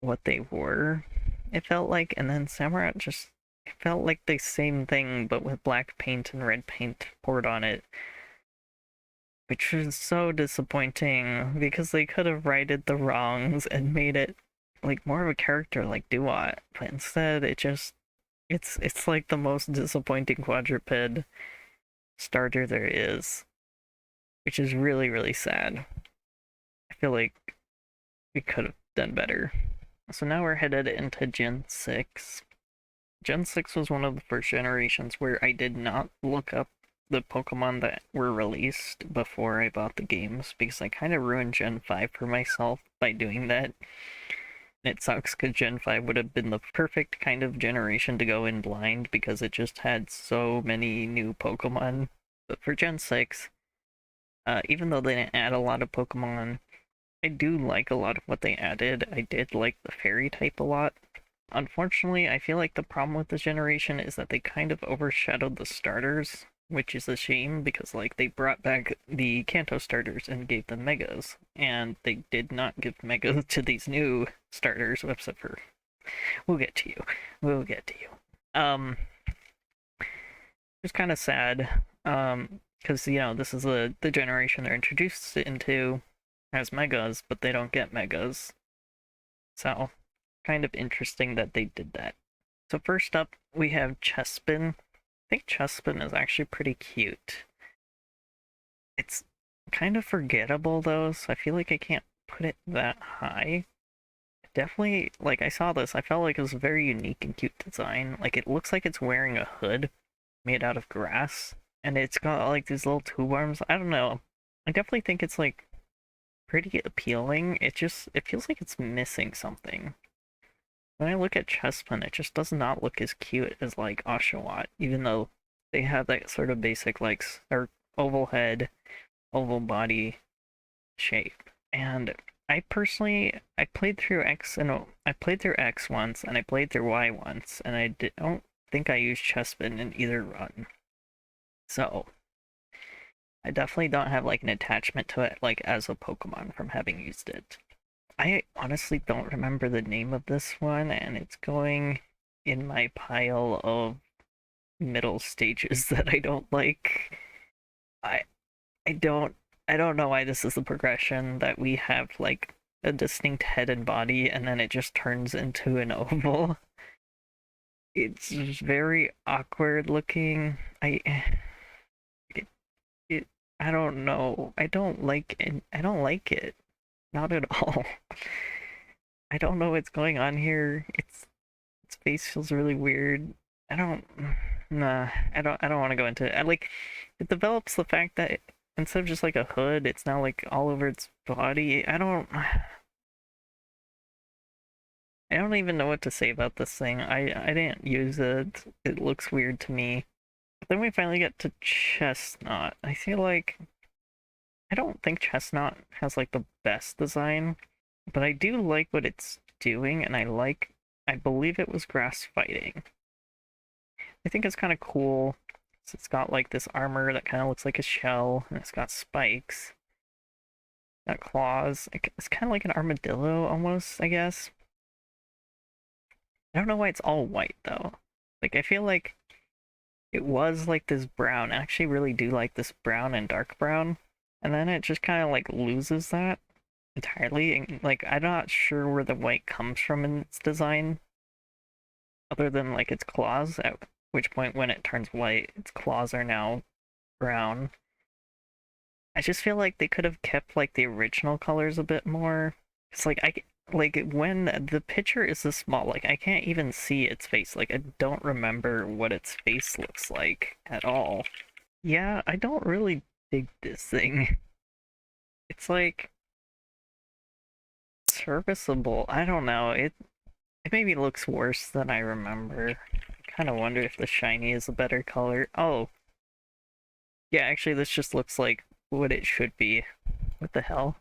what they were. It felt like, and then Samurott just it felt like the same thing but with black paint and red paint poured on it, which was so disappointing because they could have righted the wrongs and made it like more of a character like Duat, but instead it's like the most disappointing quadruped starter there is, which is really really sad. I feel like we could have done better. So now we're headed into Gen 6. Gen 6 was one of the first generations where I did not look up the Pokemon that were released before I bought the games because I kind of ruined Gen 5 for myself by doing that. It sucks because Gen 5 would have been the perfect kind of generation to go in blind because it just had so many new Pokemon. But for Gen 6, even though they didn't add a lot of Pokemon, I do like a lot of what they added. I did like the fairy type a lot. Unfortunately, I feel like the problem with this generation is that they kind of overshadowed the starters, which is a shame because like they brought back the Kanto starters and gave them megas, and they did not give megas to these new starters, except for we'll get to you. We'll get to you. It's kind of sad. Because, this is the generation they're introduced into as megas, but they don't get megas. So, kind of interesting that they did that. So first up, we have Chespin. I think Chespin is actually pretty cute. It's kind of forgettable though, so I feel like I can't put it that high. Definitely, like I saw this, I felt like it was a very unique and cute design. Like it looks like it's wearing a hood made out of grass, and it's got like these little tube arms. I don't know. I definitely think it's like pretty appealing. It feels like it's missing something. When I look at Chespin, it just does not look as cute as like Oshawott, even though they have that sort of basic like or oval head, oval body shape. And I played through I played through X once and I played through Y once, and don't think I used Chespin in either run. So I definitely don't have like an attachment to it like as a Pokemon from having used it. I honestly don't remember the name of this one, and it's going in my pile of middle stages that I don't like. I I don't I don't know why this is the progression that we have like a distinct head and body and then it just turns into an oval. It's just very awkward looking. It, it I don't know. I don't like it. Not at all. I don't know what's going on here. Its face feels really weird. I don't nah, I don't want to go into it. It develops the fact that instead of just like a hood, it's now like all over its body. I don't even know what to say about this thing. I didn't use it. It looks weird to me. But then we finally get to Chestnut. I feel like I don't think Chestnut has like the best design, but I do like what it's doing, and I believe it was grass fighting. I think it's kind of cool. So it's got like this armor that kind of looks like a shell, and it's got spikes, got claws. It's kind of like an armadillo almost, I guess. I don't know why it's all white though. Like I feel like it was like this brown. I actually really do like this brown and dark brown, and then it just kind of like loses that entirely. And like I'm not sure where the white comes from in its design, other than like its claws. At which point, when it turns white, its claws are now brown. I just feel like they could have kept like the original colors a bit more. It's like when the picture is this small, like I can't even see its face. Like I don't remember what its face looks like at all. Yeah, I don't really dig this thing. It's like serviceable. I don't know. It maybe looks worse than I remember. I kind of wonder if the shiny is a better color. Oh, yeah, actually this just looks like what it should be. What the hell?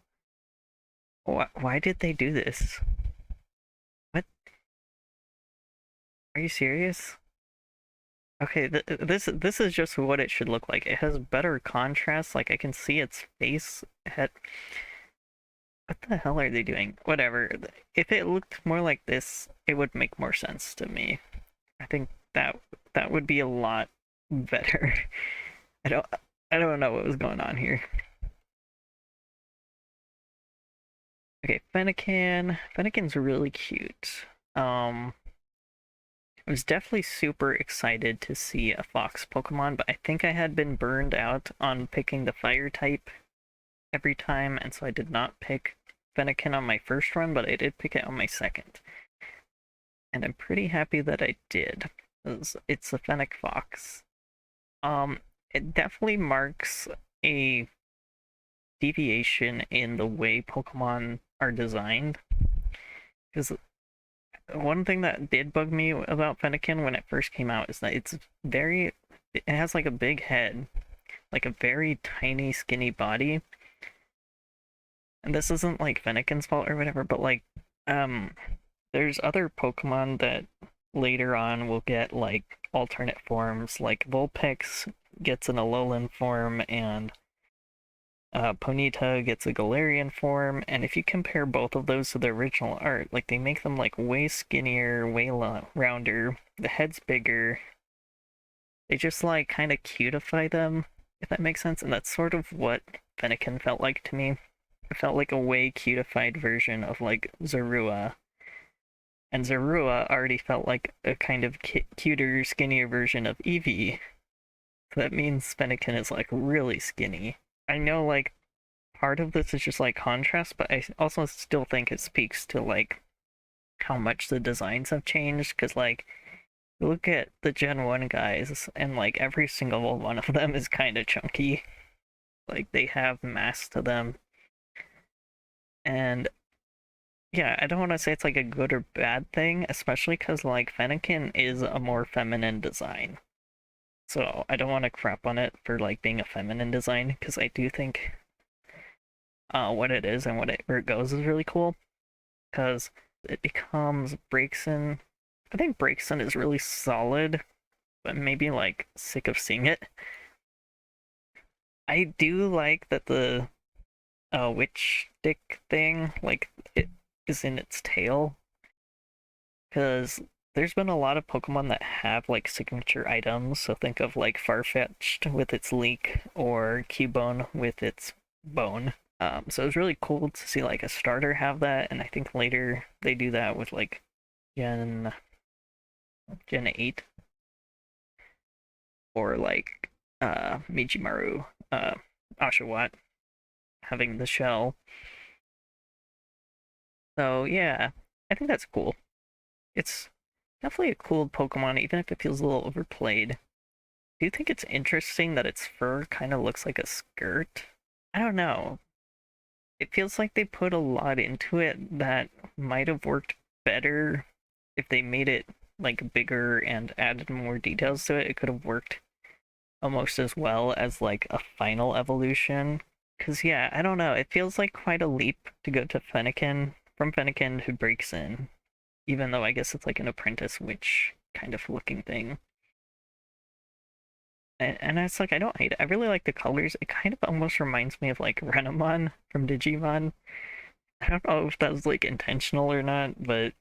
Why did they do this? What? Are you serious? Okay, this is just what it should look like. It has better contrast. Like I can see its face. Head. What the hell are they doing? Whatever. If it looked more like this, it would make more sense to me. I think that would be a lot better. I don't I don't know what was going on here. Okay, Fennekin. Fennekin's really cute. I was definitely super excited to see a fox Pokemon, but I think I had been burned out on picking the fire type every time, and so I did not pick Fennekin on my first run, but I did pick it on my second. And I'm pretty happy that I did. It's a Fennec Fox. It definitely marks a deviation in the way Pokemon are designed. Because one thing that did bug me about Fennekin when it first came out is that it has like a big head, like a very tiny, skinny body. And this isn't like Fennekin's fault or whatever, but like, um, there's other Pokemon that later on will get like alternate forms, like Vulpix gets an Alolan form, and Ponyta gets a Galarian form, and if you compare both of those to the original art, like they make them like way skinnier, way rounder, the head's bigger. They just like kind of cutify them. if that makes sense. And that's sort of what Fennekin felt like to me. It felt like a way cutified version of like Zorua. And Zorua already felt like a kind of cuter, skinnier version of Eevee. So that means Fennekin is like really skinny. I know like part of this is just like contrast, but I also still think it speaks to like how much the designs have changed. Because like look at the Gen 1 guys, and like every single one of them is kind of chunky. Like they have mass to them. And yeah, I don't want to say it's like a good or bad thing, especially because like Fennekin is a more feminine design. So I don't want to crap on it for like being a feminine design, because I do think what it is and where it goes is really cool. Because it becomes Braixen. I think Braixen is really solid, but maybe like sick of seeing it. I do like that the witch stick thing, like it is in its tail, because there's been a lot of Pokemon that have like signature items. So think of like Farfetch'd with its leak, or Cubone with its bone. So it's really cool to see like a starter have that, and I think later they do that with like Gen Gen 8, or like Mijimaru, Oshawott having the shell. So yeah, I think that's cool. It's definitely a cool Pokemon, even if it feels a little overplayed. Do you think it's interesting that its fur kind of looks like a skirt? I don't know. It feels like they put a lot into it that might have worked better if they made it like bigger and added more details to it. It could have worked almost as well as like a final evolution. Cause yeah, I don't know. It feels like quite a leap to go to Fennekin from Fennekin to Braixen, even though I guess it's like an apprentice witch kind of looking thing. And it's like I don't hate it. I really like the colors. It kind of almost reminds me of like Renamon from Digimon. I don't know if that was like intentional or not, but it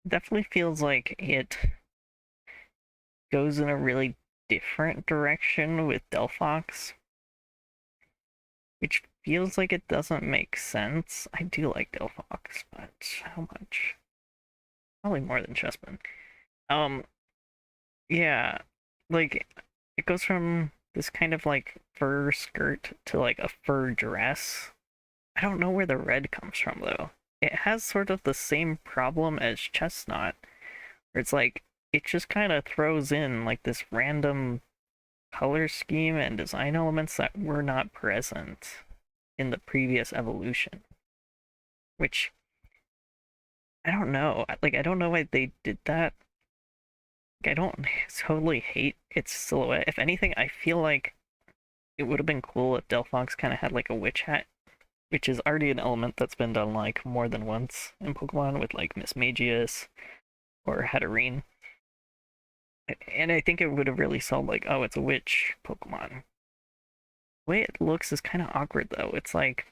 definitely feels like it goes in a really different direction with Delphox, which feels like it doesn't make sense. I do like Delphox, but how much? Probably more than Chespin. Um, yeah, like it goes from this kind of like fur skirt to like a fur dress. I don't know where the red comes from though. It has sort of the same problem as Chestnut, where it's like it just kind of throws in like this random color scheme and design elements that were not present in the previous evolution. Which I don't know. Like I don't know why they did that. Like, I don't totally hate its silhouette. If anything, I feel like it would have been cool if Delphox kind of had like a witch hat, which is already an element that's been done like more than once in Pokemon with like Miss Magius or Hatterene. And I think it would have really sold like, oh, it's a witch Pokemon. The way it looks is kind of awkward though. It's like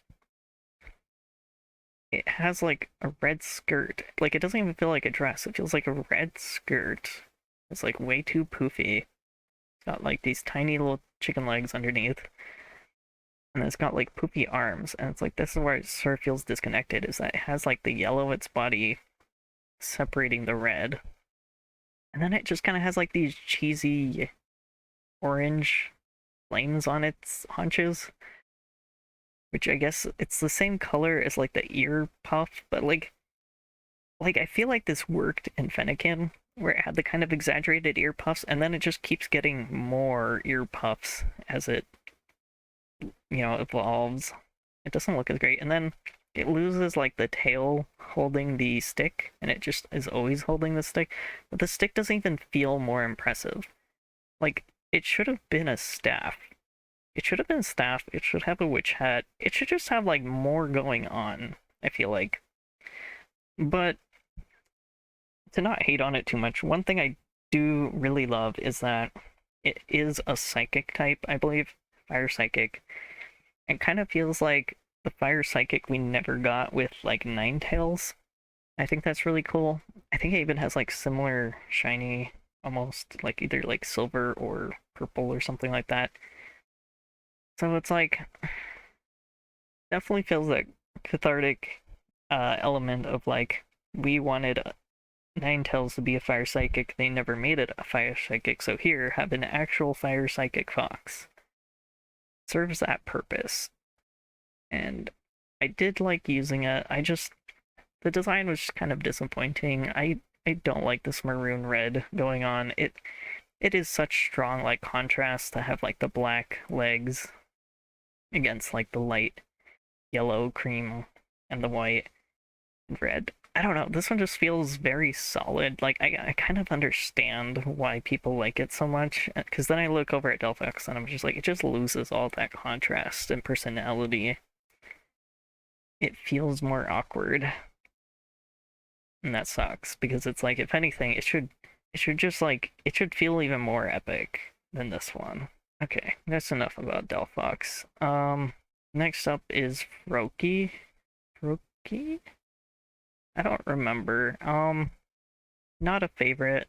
it has like a red skirt. Like it doesn't even feel like a dress. It feels like a red skirt. It's like way too poofy. It's got like these tiny little chicken legs underneath. And it's got like poopy arms. And it's like this is where it sort of feels disconnected, is that it has like the yellow of its body separating the red. And then it just kind of has like these cheesy orange flames on its haunches, which I guess it's the same color as like the ear puff, but like I feel like this worked in Fennekin, where it had the kind of exaggerated ear puffs, and then it just keeps getting more ear puffs as it evolves. It doesn't look as great, and then it loses like the tail holding the stick, and it just is always holding the stick. But the stick doesn't even feel more impressive. Like it should have been a staff. It should have been a staff. It should have a witch hat. It should just have like more going on, I feel like. But to not hate on it too much, one thing I do really love is that it is a psychic type, I believe, fire psychic. It kind of feels like the fire psychic we never got with like Ninetales. I think that's really cool. I think it even has like similar shiny, almost like either like silver or purple or something like that. So it's like, definitely feels that cathartic element of like, we wanted Ninetales to be a fire psychic, they never made it a fire psychic, so here, have an actual fire psychic fox. Serves that purpose. And I did like using it. The design was just kind of disappointing. I don't like this maroon red going on. It is such strong like contrast to have like the black legs against like the light yellow, cream, and the white and red. I don't know. This one just feels very solid. Like I kind of understand why people like it so much. Because then I look over at Delphox and I'm just like, it just loses all that contrast and personality. It feels more awkward, and that sucks because it's like, if anything, it should just like, it should feel even more epic than this one. Okay, that's enough about Delphox. Next up is Froakie. Froakie? I don't remember. Not a favorite,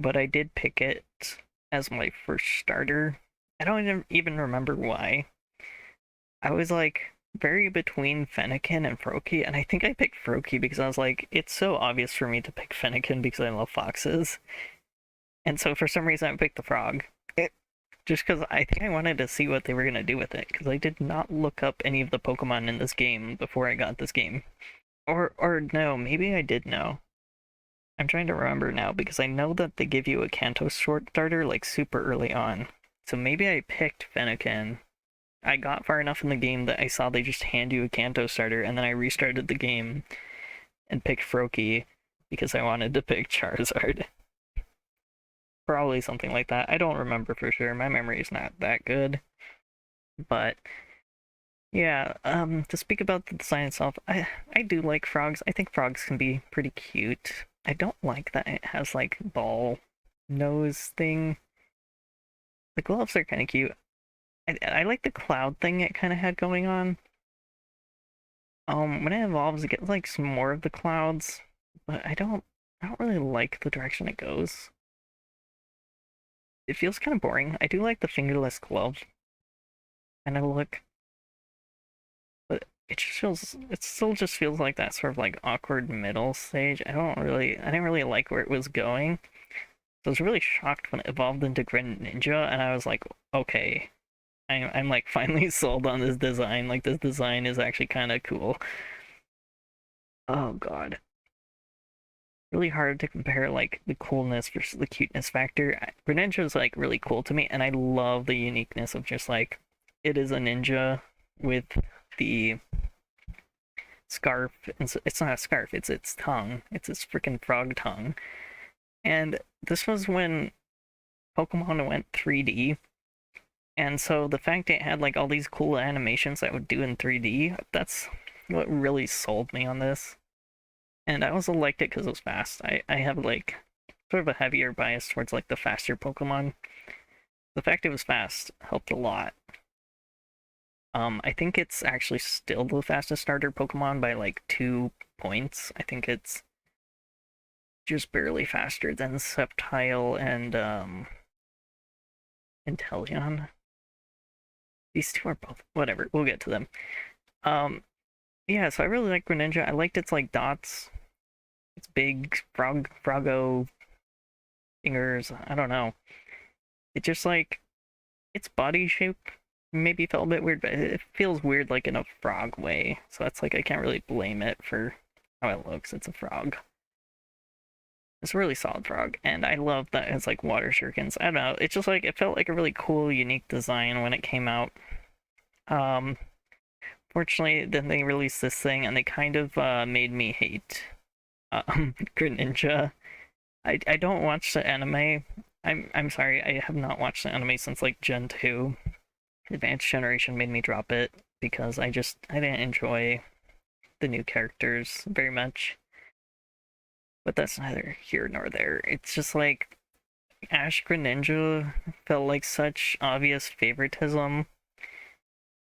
but I did pick it as my first starter. I don't even remember why. I was like very between Fennekin and Froakie, and I think I picked Froakie because I was like, it's so obvious for me to pick Fennekin because I love foxes. And so for some reason I picked the frog. Just because I think I wanted to see what they were going to do with it, because I did not look up any of the Pokemon in this game before I got this game. Or no, maybe I did know. I'm trying to remember now, because I know that they give you a Kanto short starter, like, super early on. So maybe I picked Fennekin. I got far enough in the game that I saw they just hand you a Kanto starter, and then I restarted the game and picked Froakie, because I wanted to pick Charizard. Probably something like that. I don't remember for sure. My memory is not that good. But yeah, to speak about the design itself, I do like frogs. I think frogs can be pretty cute. I don't like that it has like ball nose thing. The gloves are kind of cute. I like the cloud thing it kind of had going on. When it evolves, it gets like some more of the clouds, but I don't really like the direction it goes. It feels kind of boring. I do like the fingerless glove kind of look, but it still just feels like that sort of like awkward middle stage. I didn't really like where it was going. So I was really shocked when it evolved into Greninja, and I was like, okay, I'm like finally sold on this design. Like, this design is actually kind of cool. Oh god, really hard to compare like the coolness versus the cuteness factor. Greninja is like really cool to me, and I love the uniqueness of just like, it is a ninja with the scarf. It's not a scarf, it's its tongue. It's its freaking frog tongue. And this was when Pokemon went 3D. And so the fact it had like all these cool animations that would do in 3D, that's what really sold me on this. And I also liked it because it was fast. I have like sort of a heavier bias towards like the faster Pokemon. The fact it was fast helped a lot. I think it's actually still the fastest starter Pokemon by like 2 points. I think it's just barely faster than Sceptile and Inteleon. These two are both whatever. We'll get to them. Um, yeah. So I really like Greninja. I liked its like dots. Its big froggo fingers. I don't know. It just like, its body shape maybe felt a bit weird, but it feels weird like in a frog way. So that's like, I can't really blame it for how it looks. It's a frog. It's a really solid frog, and I love that it's like water shurikens. I don't know. It's just like, it felt like a really cool, unique design when it came out. Um, Fortunately, then they released this thing, and they kind of made me hate Greninja. I don't watch the anime. I'm sorry, I have not watched the anime since like Gen 2. Advanced Generation made me drop it because I didn't enjoy the new characters very much. But that's neither here nor there. It's just like, Ash Greninja felt like such obvious favoritism,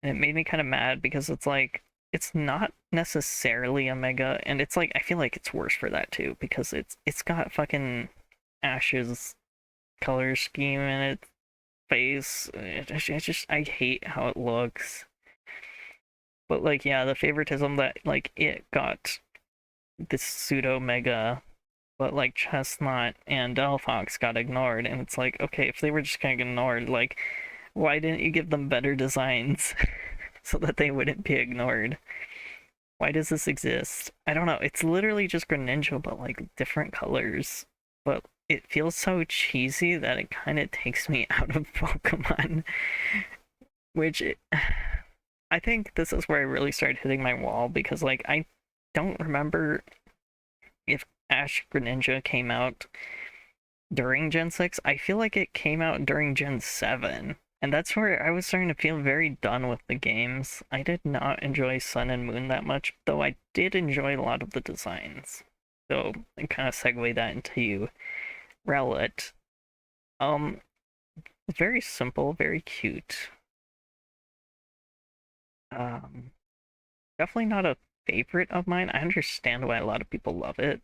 and it made me kind of mad because it's like, it's not necessarily a mega, and it's like, I feel like it's worse for that too, because it's got fucking Ash's color scheme in it. face. I hate how it looks. But like, yeah, the favoritism that like it got this pseudo mega, but like Chestnut and Delphox got ignored, and it's like, okay, if they were just kind of ignored, like, why didn't you give them better designs so that they wouldn't be ignored? Why does this exist? I don't know. It's literally just Greninja, but like different colors. But it feels so cheesy that it kind of takes me out of Pokemon, which I think this is where I really started hitting my wall because like I don't remember if Ash Greninja came out during Gen 6. I feel like it came out during Gen 7. And that's where I was starting to feel very done with the games. I did not enjoy Sun and Moon that much, though I did enjoy a lot of the designs. So I kind of segue that into Rowlet. Um, very simple, very cute. Um, Definitely not a favorite of mine. I understand why a lot of people love it.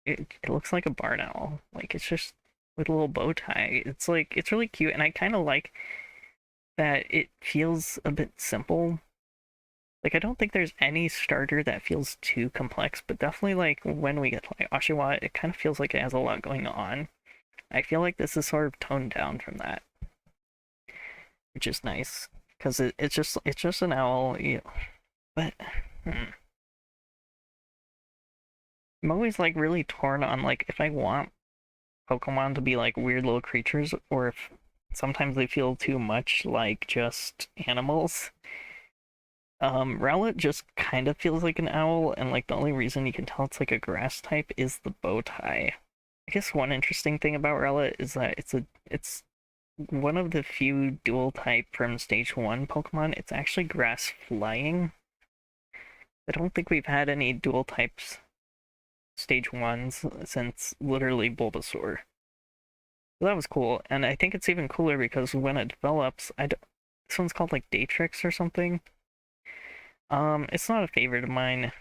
It looks like a barn owl. Like it's just with a little bow tie. It's like it's really cute, and I kind of like that it feels a bit simple. Like I don't think there's any starter that feels too complex, but definitely like when we get to like Oshawa, it kind of feels like it has a lot going on. I feel like this is sort of toned down from that, which is nice because it's just an owl, you know, but I'm always like really torn on like if I want Pokemon to be like weird little creatures or if sometimes they feel too much like just animals. Rowlet just kind of feels like an owl, and like the only reason you can tell it's like a grass type is the bow tie. I guess one interesting thing about Rowlet is that it's one of the few dual type from stage 1 Pokemon. It's actually grass flying. I don't think we've had any dual types stage 1s since literally Bulbasaur. So that was cool, and I think it's even cooler because when it develops, this one's called like Datrix or something. It's not a favorite of mine.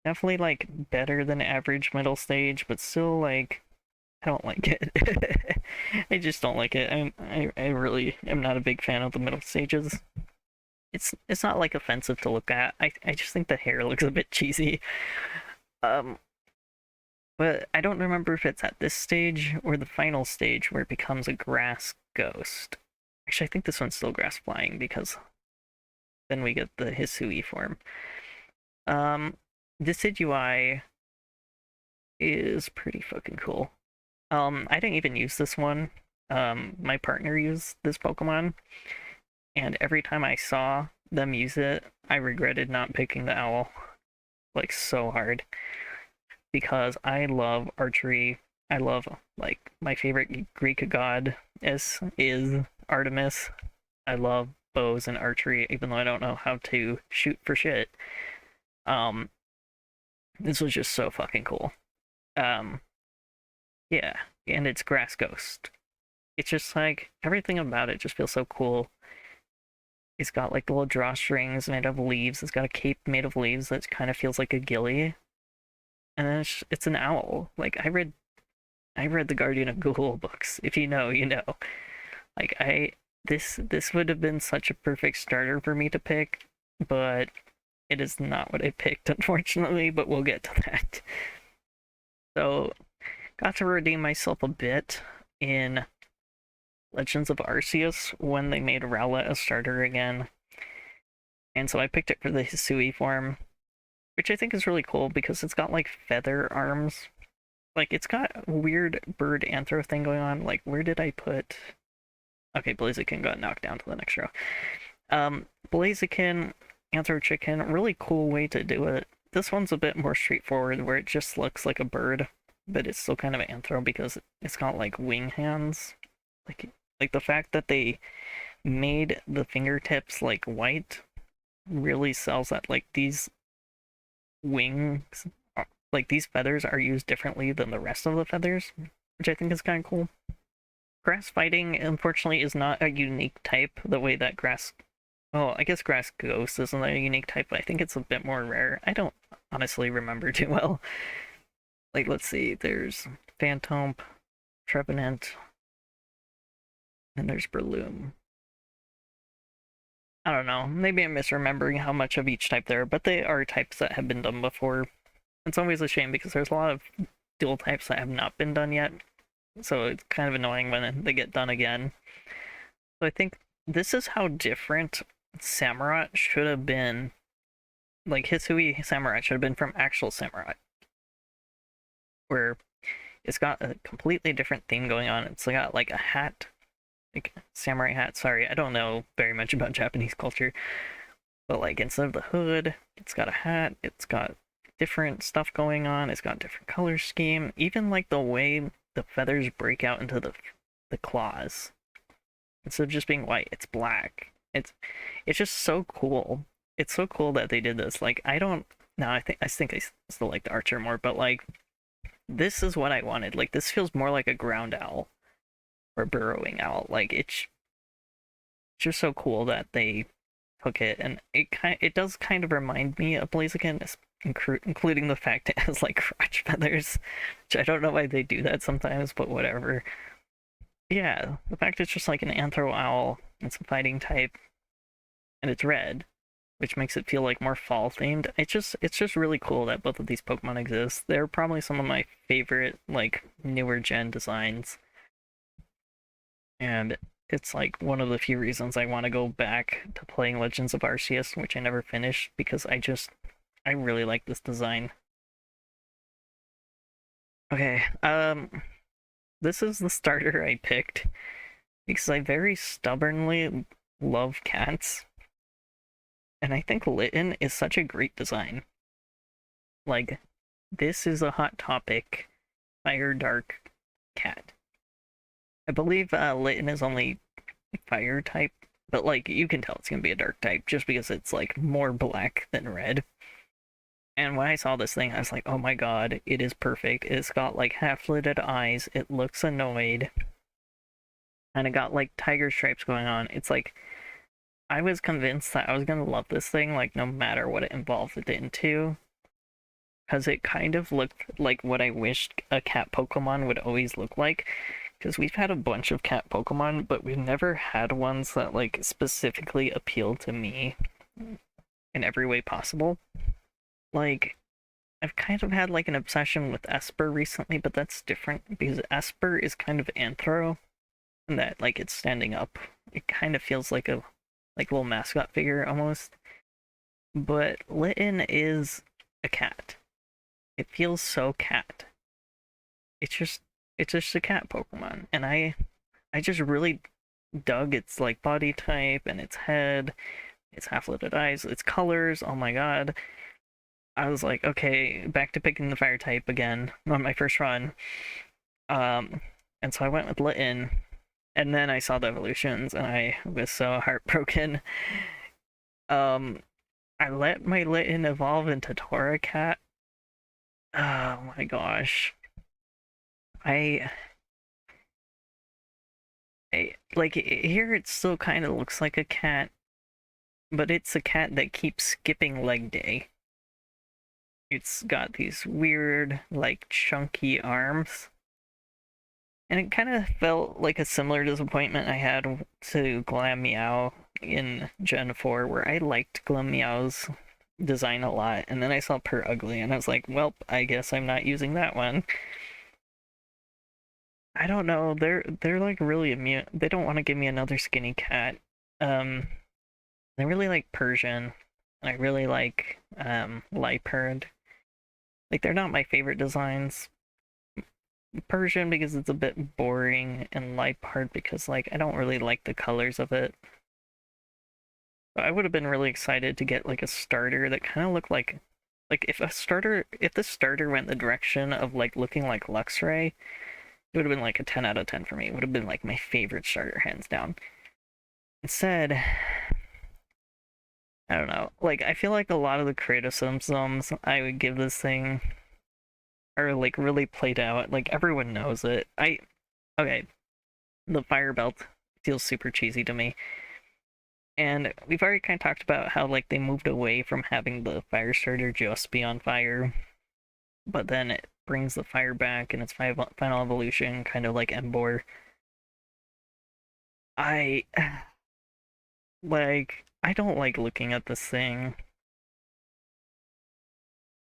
Definitely like better than average middle stage, but still like I don't like it. I just don't like it. I really am not a big fan of the middle stages. It's not like offensive to look at. I just think the hair looks a bit cheesy. Um, but I don't remember if it's at this stage or the final stage where it becomes a grass ghost. Actually, I think this one's still grass flying because then we get the Hisui form. Um, Decidueye is pretty fucking cool. I didn't even use this one. My partner used this Pokemon, and every time I saw them use it, I regretted not picking the owl, like so hard, because I love archery. I love like my favorite Greek god is Artemis. I love bows and archery, even though I don't know how to shoot for shit. Um, this was just so fucking cool. Um, yeah, and it's Grass Ghost. It's just like everything about it just feels so cool. It's got like little drawstrings made of leaves. It's got a cape made of leaves that kind of feels like a ghillie. And then it's an owl. Like I read the Guardian of Ghoul books. If you know, you know. Like this would have been such a perfect starter for me to pick, but it is not what I picked, unfortunately, but we'll get to that. So got to redeem myself a bit in Legends of Arceus when they made Rowlet a starter again. And so I picked it for the Hisui form, which I think is really cool because it's got like feather arms. Like it's got a weird bird anthro thing going on. Like where did I put Okay, Blaziken got knocked down to the next row. Blaziken, Anthro Chicken, really cool way to do it. This one's a bit more straightforward where it just looks like a bird, but it's still kind of anthro because it's got like wing hands. Like the fact that they made the fingertips like white really sells that like these wings like these feathers are used differently than the rest of the feathers, which I think is kind of cool. Grass fighting, unfortunately, is not a unique type the way that grass. Well, I guess grass ghost isn't a unique type, but I think it's a bit more rare. I don't honestly remember too well. Like, let's see, there's Phantom, Trevenant. And there's Breloom. I don't know, maybe I'm misremembering how much of each type there are, but they are types that have been done before. It's always a shame because there's a lot of dual types that have not been done yet, so it's kind of annoying when they get done again. So I think this is how different Samurott should have been. Like Hisui Samurott should have been from actual Samurott, where it's got a completely different theme going on. It's got like a hat, like samurai hat. Sorry, I don't know very much about Japanese culture, but like instead of the hood, it's got a hat. It's got different stuff going on. It's got different color scheme. Even like the way the feathers break out into the claws. Instead of just being white, it's black. It's just so cool. It's so cool that they did this. Like I don't no, I think I still like the Archer more, but like this is what I wanted. Like this feels more like a ground owl or burrowing owl. Like it's just so cool that they took it, and it does kind of remind me of Blaziken, including the fact it has like crotch feathers, which I don't know why they do that sometimes, but whatever. Yeah, the fact it's just like an anthro owl, it's a fighting type, and it's red, which makes it feel like more fall themed. It's just really cool that both of these Pokemon exist. They're probably some of my favorite like newer gen designs, and it's like one of the few reasons I want to go back to playing Legends of Arceus, which I never finished because I really like this design. Okay, this is the starter I picked because I very stubbornly love cats, and I think Litten is such a great design. Like, this is a hot topic fire dark cat. I believe Litten is only fire type, but like you can tell it's gonna be a dark type just because it's like more black than red. And when I saw this thing, I was like, oh my god, it is perfect. It's got like half-lidded eyes, it looks annoyed, and it got like tiger stripes going on. It's like I was convinced that I was gonna love this thing, like no matter what it involved it into, because it kind of looked like what I wished a cat Pokemon would always look like. Because we've had a bunch of cat Pokemon, but we've never had ones that like specifically appeal to me in every way possible. Like, I've kind of had like an obsession with Esper recently, but that's different because Esper is kind of anthro, and that like it's standing up. It kind of feels like a little mascot figure almost. But Litten is a cat. It feels so cat. It's just it's just a cat Pokemon, and I just really dug its like body type and its head, its half-lidded eyes, its colors. Oh my god. I was like, okay, back to picking the fire type again on my first run. Um, and so I went with Litten, and then I saw the evolutions, and I was so heartbroken. Um, I let my Litten evolve into Torracat. Oh my gosh. I, like here it still kind of looks like a cat, but it's a cat that keeps skipping leg day. It's got these weird, like, chunky arms. And it kind of felt like a similar disappointment I had to Glameow in Gen 4, where I liked Glameow's design a lot. And then I saw Per Ugly, and I was like, well, I guess I'm not using that one. I don't know. They're like really immune. They don't want to give me another skinny cat. Um, I really like Persian. I really like Liepard. Like they're not my favorite designs. Persian because it's a bit boring, and Liepard because like I don't really like the colors of it. But I would have been really excited to get like a starter that kind of looked like if the starter went the direction of like looking like Luxray, it would have been like a 10 out of 10 for me. It would have been like my favorite starter hands down. Instead, I don't know. Like I feel like a lot of the criticisms I would give this thing are like really played out. Like everyone knows it. Okay, the fire belt feels super cheesy to me. And we've already kind of talked about how like they moved away from having the fire starter just be on fire, but then it brings the fire back in its final evolution, kind of like Embor. I like I don't like looking at this thing.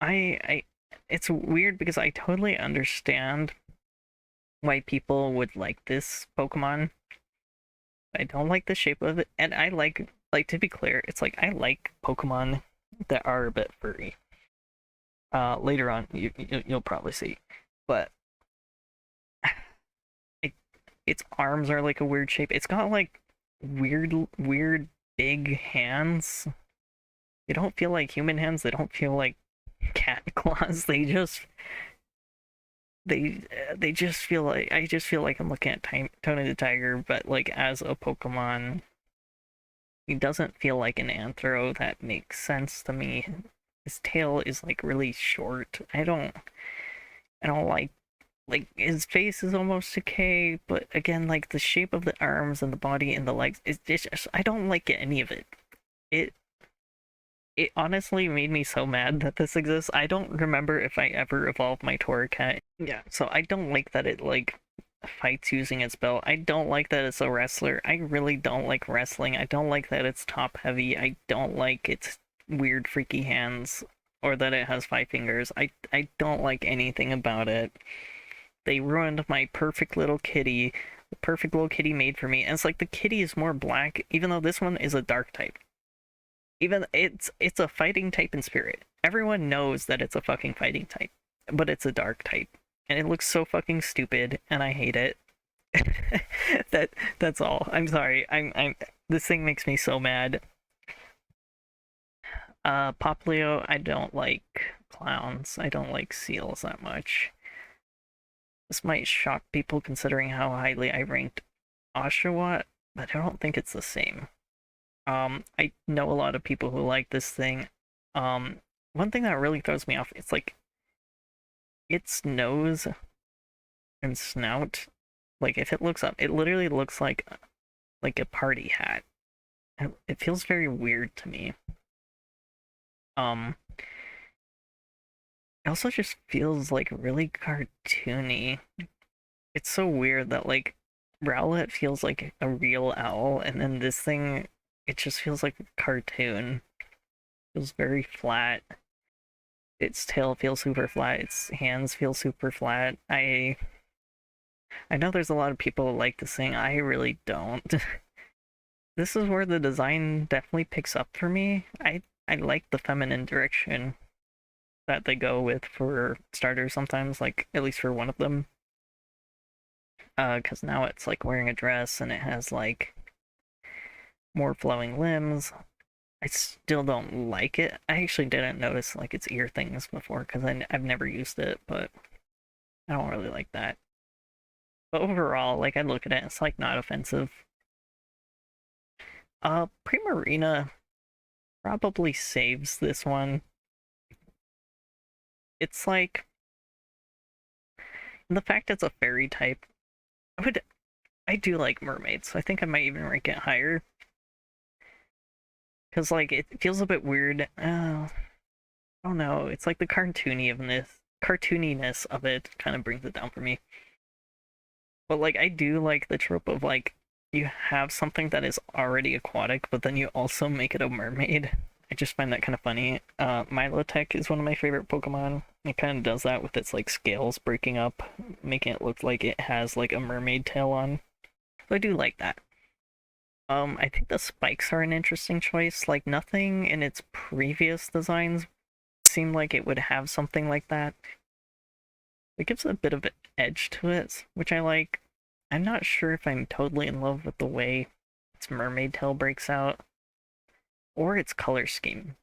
I it's weird because I totally understand why people would like this Pokemon. I don't like the shape of it, and I like to be clear, it's like I like Pokemon that are a bit furry. Later on, you'll probably see, but it, its arms are like a weird shape. It's got like weird big hands. They don't feel like human hands. They don't feel like cat claws. They just feel like I just feel like I'm looking at Tony the Tiger, but like as a Pokemon. He doesn't feel like an anthro that makes sense to me. His tail is like really short. I don't like his face is almost okay, but again, like the shape of the arms and the body and the legs is just I don't like any of it. It it honestly made me so mad that this exists. I don't remember if I ever evolved my Torracat. Yeah, so I don't like that it like fights using its belt. I don't like that it's a wrestler. I really don't like wrestling. I don't like that it's top heavy. I don't like its weird freaky hands or that it has 5 fingers. I don't like anything about it. They ruined my perfect little kitty. The perfect little kitty made for me. And it's like the kitty is more black, even though this one is a dark type. Even it's a fighting type in spirit. Everyone knows that it's a fucking fighting type, but it's a dark type. And it looks so fucking stupid, and I hate it. That's all. I'm sorry. I'm this thing makes me so mad. Poplio, I don't like clowns. I don't like seals that much. This might shock people considering how highly I ranked Oshawott, but I don't think it's the same. I know a lot of people who like this thing. One thing that really throws me off, it's like its nose and snout. Like if it looks up, it literally looks like a party hat. It feels very weird to me. Um, it also just feels like really cartoony. It's so weird that like Rowlet feels like a real owl, and then this thing, it just feels like a cartoon. It feels very flat. Its tail feels super flat. Its hands feel super flat. I know there's a lot of people who like this thing. I really don't. This is where the design definitely picks up for me. I like the feminine direction that they go with for starters sometimes, like at least for one of them. Because now it's like wearing a dress and it has like more flowing limbs. I still don't like it. I actually didn't notice like its ear things before because I've never used it, but I don't really like that. But overall, like I look at it, it's like not offensive. Primarina probably saves this one. It's like the fact it's a fairy type. I do like mermaids, so I think I might even rank it higher. Because like it feels a bit weird. I don't know. It's like the cartooniness of it kind of brings it down for me. But like I do like the trope of like you have something that is already aquatic, but then you also make it a mermaid. I just find that kind of funny. Milotech is one of my favorite Pokemon. It kind of does that with its like scales breaking up, making it look like it has like a mermaid tail on. So I do like that. I think the spikes are an interesting choice. Like nothing in its previous designs seemed like it would have something like that. It gives a bit of an edge to it, which I like. I'm not sure if I'm totally in love with the way its mermaid tail breaks out or its color scheme.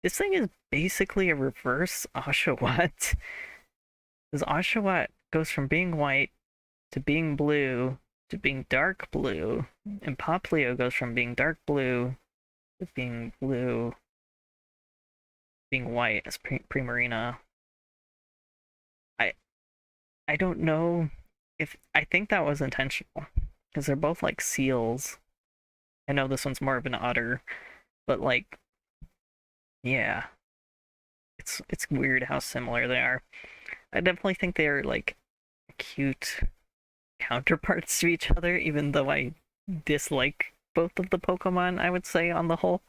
This thing is basically a reverse Oshawott. Because Oshawott goes from being white to being blue to being dark blue, and Poplio goes from being dark blue to being blue, being white as Primarina. I I don't know if I think that was intentional because they're both like seals. I know this one's more of an otter, but like yeah, it's weird how similar they are. I definitely think they are like cute counterparts to each other, even though I dislike both of the Pokemon, I would say, on the whole.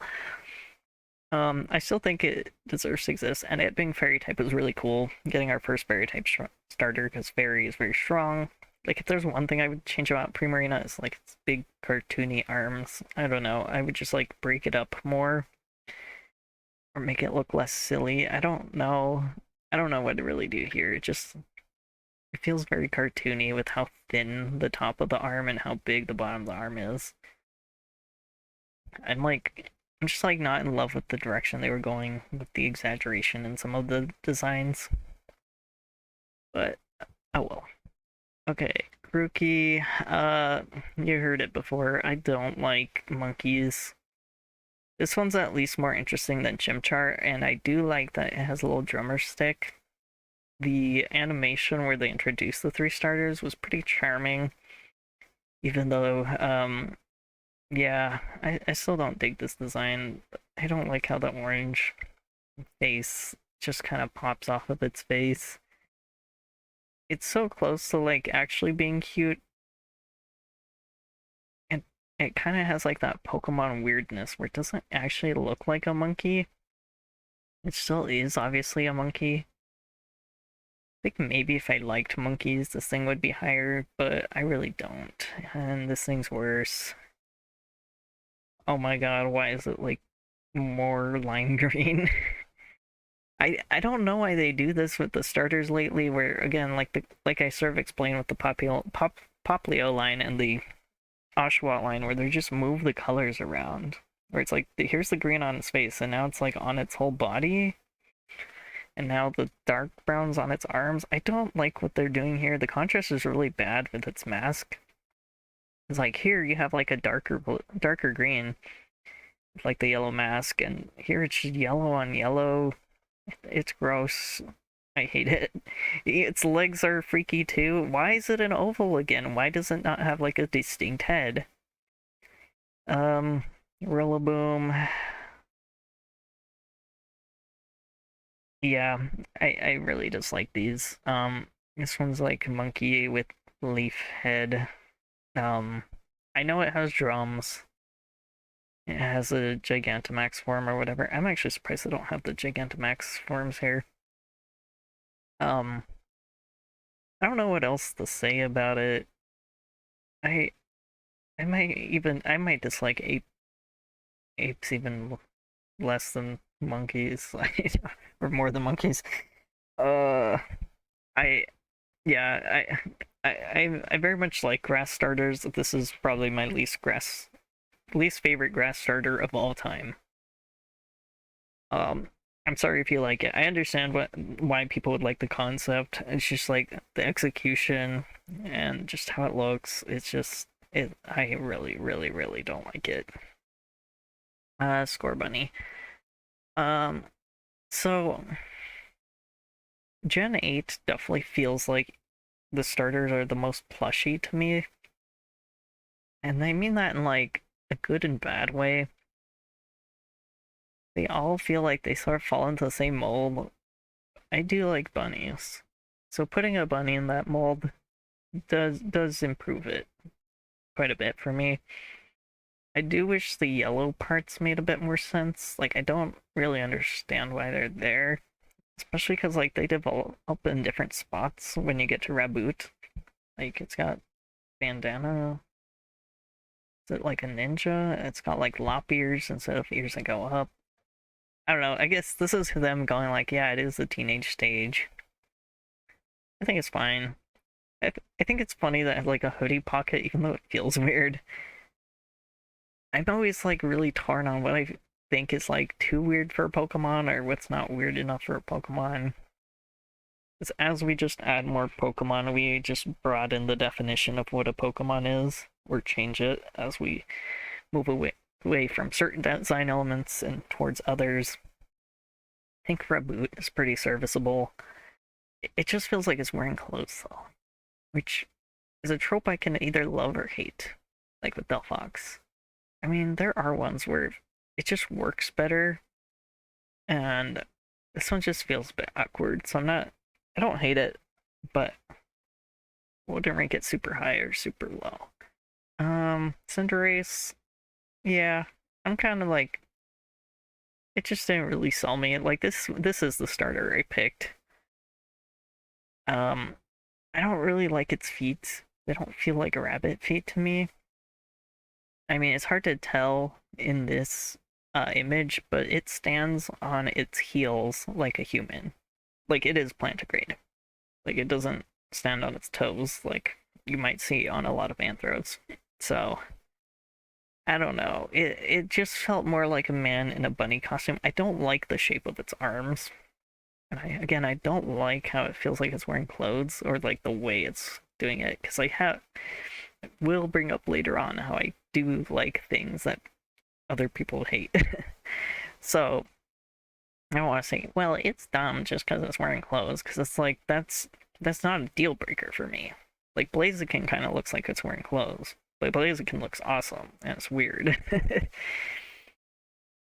I still think it deserves to exist, and it being fairy type is really cool. Getting our first fairy type starter, because fairy is very strong. Like, if there's one thing I would change about Primarina, it's like its big cartoony arms. I don't know. I would just like break it up more or make it look less silly. I don't know. I don't know what to really do here. It feels very cartoony with how thin the top of the arm and how big the bottom of the arm is. I'm just like not in love with the direction they were going with the exaggeration in some of the designs. But oh well. Okay, Grookey. You heard it before. I don't like monkeys. This one's at least more interesting than Chimchar, and I do like that it has a little drummer stick. The animation where they introduced the three starters was pretty charming, even though, yeah, I still don't dig this design. I don't like how the orange face just kind of pops off of its face. It's so close to like actually being cute, and it kind of has like that Pokemon weirdness where it doesn't actually look like a monkey. It still is obviously a monkey. I think maybe if I liked monkeys, this thing would be higher, but I really don't. And this thing's worse. Oh my god, why is it like more lime green? I don't know why they do this with the starters lately, where again, like I sort of explained with the Poplio line and the Oshawott line, where they just move the colors around. Where it's like here's the green on its face, and now it's like on its whole body, and now the dark brown's on its arms. I don't like what they're doing here. The contrast is really bad with its mask. It's like here you have like a darker green, like the yellow mask, and here it's just yellow on yellow. It's gross. I hate it. Its legs are freaky too. Why is it an oval again? Why does it not have like a distinct head? Um, Rillaboom. Yeah, I really dislike these. This one's like monkey with leaf head. Um, I know it has drums. It has a Gigantamax form or whatever. I'm actually surprised I don't have the Gigantamax forms here. Um, I don't know what else to say about it. I I might dislike apes even less than monkeys, or more than monkeys. Uh, I yeah, I very much like grass starters. This is probably my least favorite grass starter of all time. Um, I'm sorry if you like it. I understand why people would like the concept. It's just like the execution and just how it looks. It's just it. I really, really, really don't like it. Score bunny. Um, so Gen 8 definitely feels like the starters are the most plushy to me, and I mean that in like a good and bad way. They all feel like they sort of fall into the same mold. I do like bunnies, so putting a bunny in that mold does improve it quite a bit for me. I do wish the yellow parts made a bit more sense. Like I don't really understand why they're there, especially because like they develop up in different spots when you get to Raboot. Like it's got bandana. Is it like a ninja? It's got like lop ears instead of ears that go up. I don't know. I guess this is them going like, yeah, it is the teenage stage. I think it's fine. I think it's funny that I have like a hoodie pocket, even though it feels weird. I'm always like really torn on what I think is like too weird for a Pokemon or what's not weird enough for a Pokemon. Because as we just add more Pokemon, we just broaden the definition of what a Pokemon is, or change it as we move away from certain design elements and towards others. I think Raboot is pretty serviceable. It just feels like it's wearing clothes though, which is a trope I can either love or hate, like with Delphox. I mean, there are ones where it just works better, and this one just feels a bit awkward. So I don't hate it, but wouldn't rank it super high or super low. Cinderace, yeah, I'm kind of like, it just didn't really sell me. Like, this is the starter I picked. Um, I don't really like its feet. They don't feel like rabbit feet to me. I mean, it's hard to tell in this image, but it stands on its heels like a human. Like, it is plantigrade. Like, it doesn't stand on its toes like you might see on a lot of anthros. So, I don't know. It just felt more like a man in a bunny costume. I don't like the shape of its arms. And I don't like how it feels like it's wearing clothes or like the way it's doing it. Because will bring up later on how I do like things that other people hate. So I don't want to say, well, it's dumb just because it's wearing clothes, because it's like that's not a deal breaker for me. Like Blaziken kind of looks like it's wearing clothes, but Blaziken looks awesome and it's weird.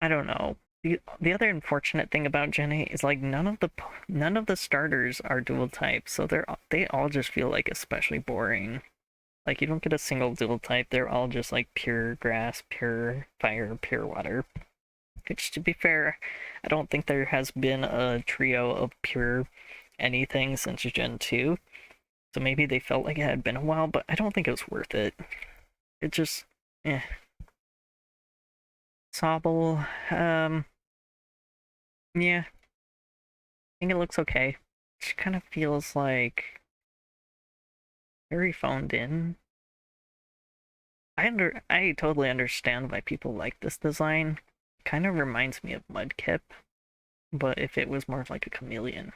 I don't know. The other unfortunate thing about Gen 8 is like none of the starters are dual type, so they all just feel like especially boring. Like you don't get a single dual type. They're all just like pure grass, pure fire, pure water. Which, to be fair, I don't think there has been a trio of pure anything since Gen 2. So maybe they felt like it had been a while, but I don't think it was worth it. It just, eh. Sobble, yeah, I think it looks okay. It kind of feels like very phoned in. I totally understand why people like this design. It kind of reminds me of Mudkip, but if it was more of like a chameleon.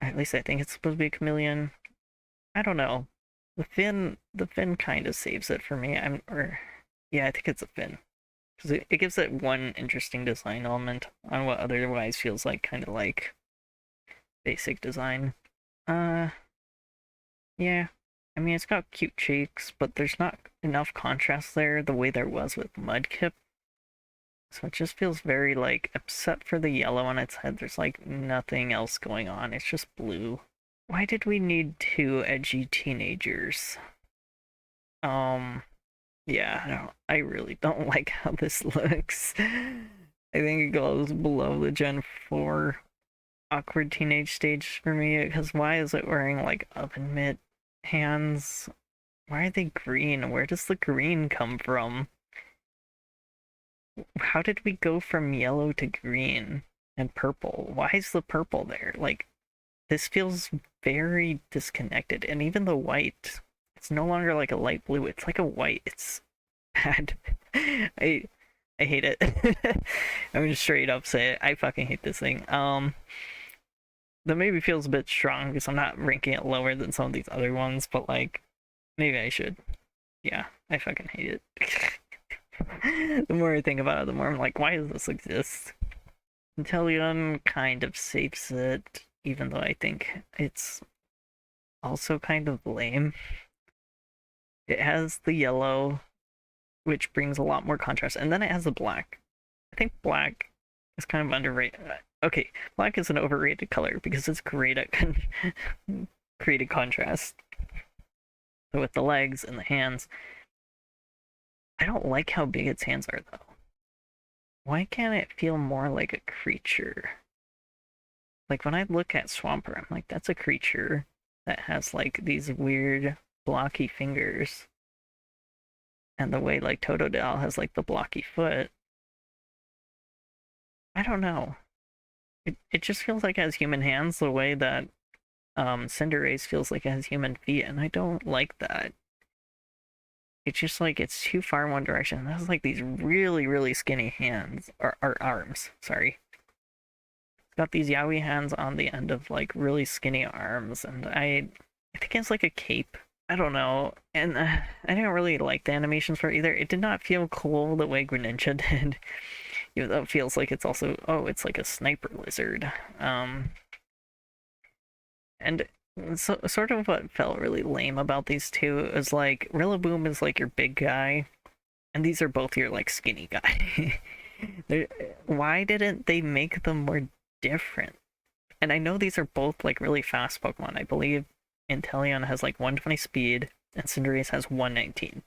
At least I think it's supposed to be a chameleon. I don't know. The fin kind of saves it for me. Yeah, I think it's a fin because it gives it one interesting design element on what otherwise feels like kind of like basic design. Uh, yeah. I mean, it's got cute cheeks, but there's not enough contrast there the way there was with Mudkip. So it just feels very like, except for the yellow on its head, there's like nothing else going on. It's just blue. Why did we need two edgy teenagers? Yeah, I really don't like how this looks. I think it goes below the Gen 4 awkward teenage stage for me, because why is it wearing like oven mitt hands? Why are they green? Where does the green come from? How did we go from yellow to green and purple? Why is the purple there? Like, this feels very disconnected, and even the white, it's no longer like a light blue, it's like a white. It's bad. I I hate it. I'm just straight up say it. I fucking hate this thing. The maybe feels a bit strong because I'm not ranking it lower than some of these other ones, but like maybe I should. Yeah, I fucking hate it. The more I think about it, the more I'm like, why does this exist? Inteleon kind of saves it, even though I think it's also kind of lame. It has the yellow, which brings a lot more contrast, and then it has the black. I think black is kind of underrated. Okay, black is an overrated color because it's great at creating contrast. So with the legs and the hands, I don't like how big its hands are though. Why can't it feel more like a creature? Like when I look at Swampert, I'm like, that's a creature that has like these weird blocky fingers. And the way like Totodile has like the blocky foot. I don't know. It just feels like it has human hands the way that Cinderace feels like it has human feet, and I don't like that. It's just like it's too far in one direction. It has like these really, really skinny hands or arms, sorry. It's got these yaoi hands on the end of like really skinny arms, and I think it's like a cape. I don't know. And I didn't really like the animations for it either. It did not feel cool the way Greninja did. Even though it feels like it's also, oh, it's like a sniper lizard. And so, sort of what felt really lame about these two is like Rillaboom is like your big guy, and these are both your like skinny guy. Why didn't they make them more different? And I know these are both like really fast Pokemon. I believe Inteleon has like 120 speed, and Cinderace has 119.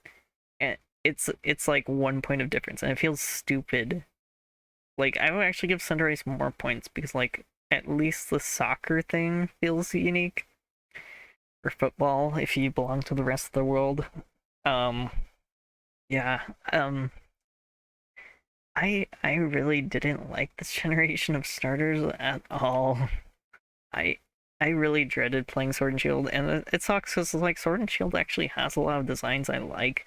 And it's like 1 point of difference, and it feels stupid. Like I would actually give Cinderace more points because like at least the soccer thing feels unique, or football if you belong to the rest of the world. Um, yeah. I really didn't like this generation of starters at all. I I really dreaded playing Sword and Shield, and it sucks because like Sword and Shield actually has a lot of designs I like,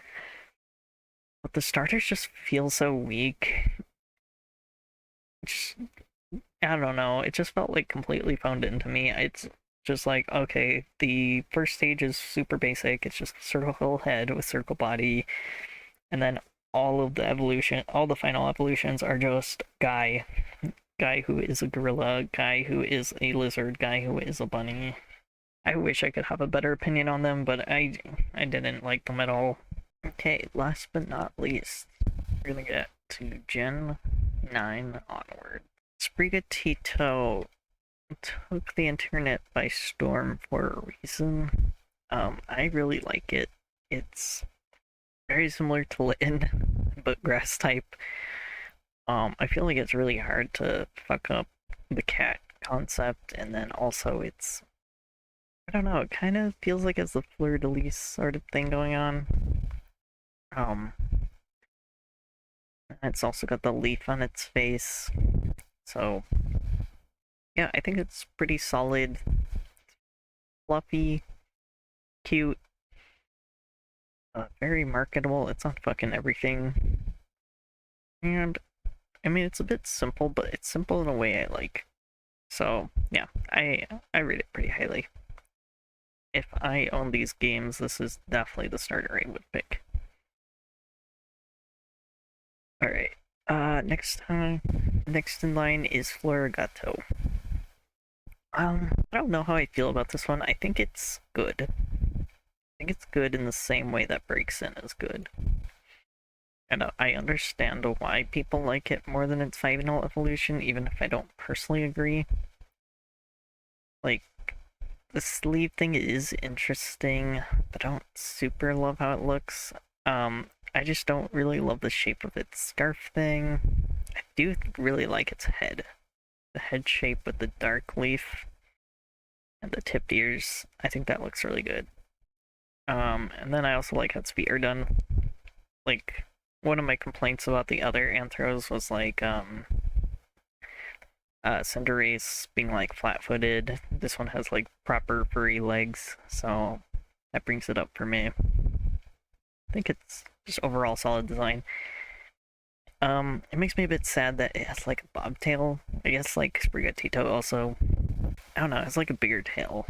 but the starters just feel so weak. Just, I don't know. It just felt like completely phoned into me. It's just like, okay, the first stage is super basic. It's just circle head with circle body, and then all the final evolutions are just guy who is a gorilla, guy who is a lizard, guy who is a bunny. I wish I could have a better opinion on them, but I didn't like them at all. Okay, last but not least, we're gonna get to Gen 9 onward. Sprigatito took the internet by storm for a reason. I really like it. It's very similar to Litten, but grass type. I feel like it's really hard to fuck up the cat concept, and then also it's, I don't know, it kind of feels like it's the fleur-de-lis sort of thing going on. Um, it's also got the leaf on its face, so yeah, I think it's pretty solid, fluffy, cute, very marketable. It's on fucking everything, and I mean it's a bit simple, but it's simple in a way I like. So yeah, I rate it pretty highly. If I own these games, this is definitely the starter I would pick. All right. Next in line is Florigato. I don't know how I feel about this one. I think it's good. I think it's good in the same way that Breaks In is good. And I understand why people like it more than its final evolution, even if I don't personally agree. Like, the sleeve thing is interesting, but I don't super love how it looks. I just don't really love the shape of its scarf thing. I do really like its head. The head shape with the dark leaf and the tipped ears. I think that looks really good. And then I also like how its feet are done. Like, one of my complaints about the other Anthros was like, Cinderace being like flat-footed. This one has like proper furry legs, so that brings it up for me. I think it's just overall solid design. It makes me a bit sad that it has like a bobtail. I guess like Sprigatito also, I don't know, it's like a bigger tail,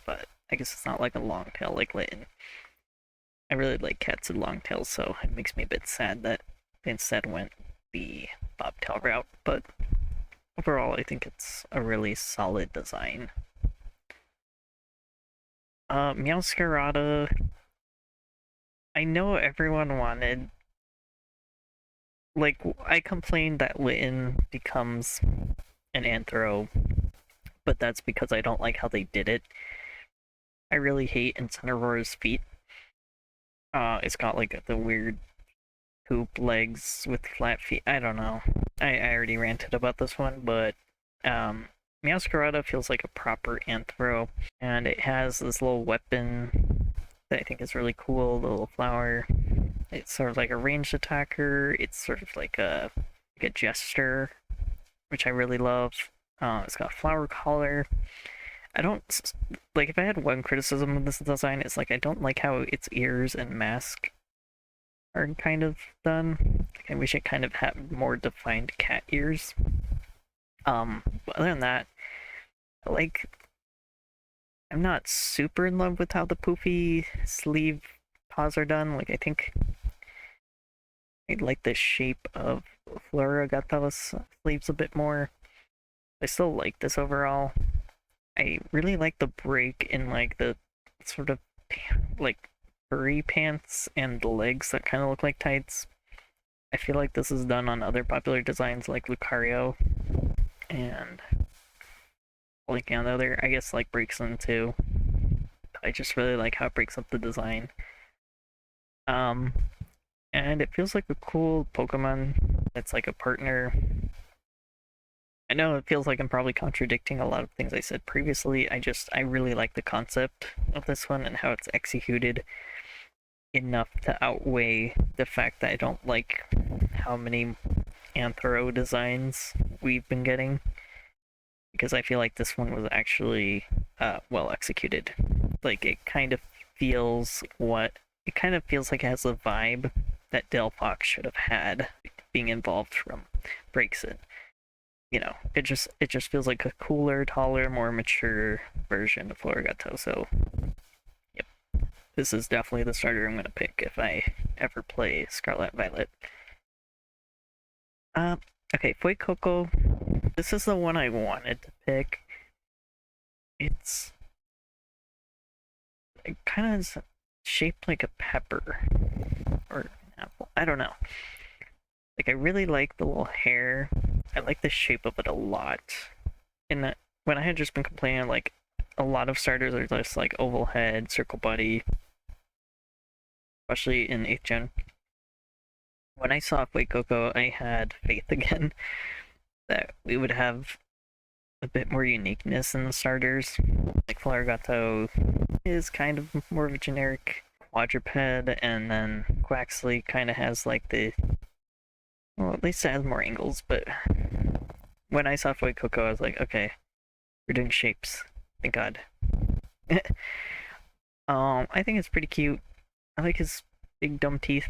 but I guess it's not like a long tail like Litten. I really like cats with long tails, so it makes me a bit sad that they instead went the bobtail route, but overall I think it's a really solid design. Meowscarada, I know everyone wanted, like, I complained that Litten becomes an Anthro, but that's because I don't like how they did it. I really hate Incineroar's feet. It's got like the weird hoop legs with flat feet. I don't know. I already ranted about this one, but Meowscarada feels like a proper Anthro, and it has this little weapon that I think is really cool, the little flower. It's sort of like a ranged attacker. It's sort of like a jester, which I really love. It's got a flower collar. I don't like, if I had one criticism of this design, it's like I don't like how its ears and mask are kind of done. Like, I wish it kind of had more defined cat ears. But other than that, like, I'm not super in love with how the poofy sleeve paws are done. Like, I think I like the shape of Floragata's sleeves a bit more. I still like this overall. I really like the break in like the sort of like furry pants and the legs that kind of look like tights. I feel like this is done on other popular designs like Lucario and like on the other, I guess like Breaks In too. I just really like how it breaks up the design. Um, and it feels like a cool Pokemon that's like a partner. I know it feels like I'm probably contradicting a lot of things I said previously. I really like the concept of this one and how it's executed enough to outweigh the fact that I don't like how many Anthro designs we've been getting, because I feel like this one was actually well executed. Like it kind of feels like it has the vibe that Delphox should have had being involved from Breaks It. You know, it just feels like a cooler, taller, more mature version of Florigato. So, yep, this is definitely the starter I'm gonna pick if I ever play Scarlet Violet. Uh, okay, Fuecoco. This is the one I wanted to pick. It's it kind of is shaped like a pepper or an apple. I don't know. Like I really like the little hair. I like the shape of it a lot. And that when I had just been complaining, like a lot of starters are just like oval head, circle body, especially in 8th gen. When I saw Fuecoco, I had faith again that we would have a bit more uniqueness in the starters. Like Florigato is kind of more of a generic quadruped, and then Quaxley kind of has like well, at least it has more angles, but when I saw Fuecoco, I was like, okay, we're doing shapes. Thank God. I think it's pretty cute. I like his big dumb teeth.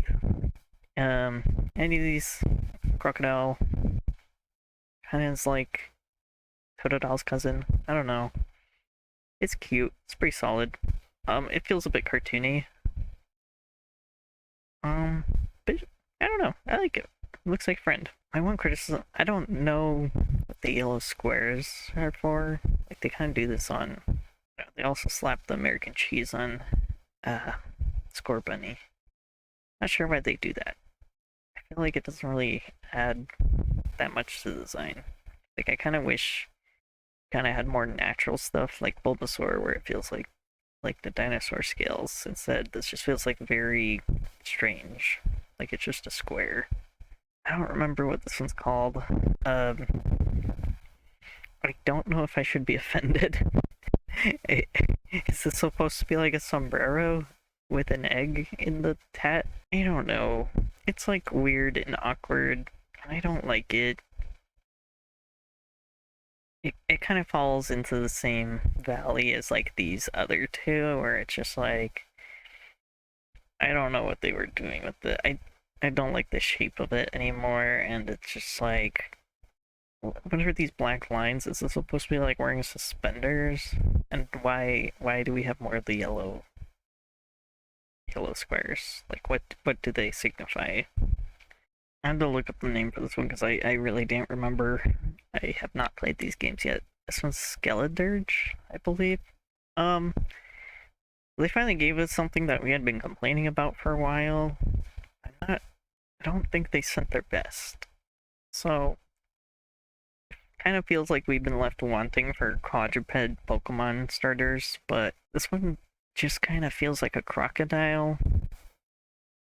Any of these crocodile kind of is like Totodil's cousin. I don't know. It's cute. It's pretty solid. It feels a bit cartoony. But I don't know. I like it. It looks like a friend. My one criticism, I don't know what the yellow squares are for. Like they kind of do this on. They also slap the American cheese on Score Bunny. Not sure why they do that. I feel like it doesn't really add that much to the design. Like I kind of wish kind of had more natural stuff like Bulbasaur, where it feels like the dinosaur scales. Instead, this just feels like very strange. Like it's just a square. I don't remember what this one's called. I don't know if I should be offended. Is this supposed to be like a sombrero with an egg in the tat? I don't know. It's like weird and awkward. I don't like it. It kind of falls into the same valley as like these other two, where it's just like I don't know what they were doing with it. I don't like the shape of it anymore, and it's just like what are these black lines? Is this supposed to be like wearing suspenders? And why do we have more of the yellow squares? Like what do they signify? I had to look up the name for this one because I really didn't remember. I have not played these games yet. This one's Skeledirge, I believe. They finally gave us something that we had been complaining about for a while. I don't think they sent their best. So kind of feels like we've been left wanting for quadruped Pokemon starters, but this one just kind of feels like a crocodile,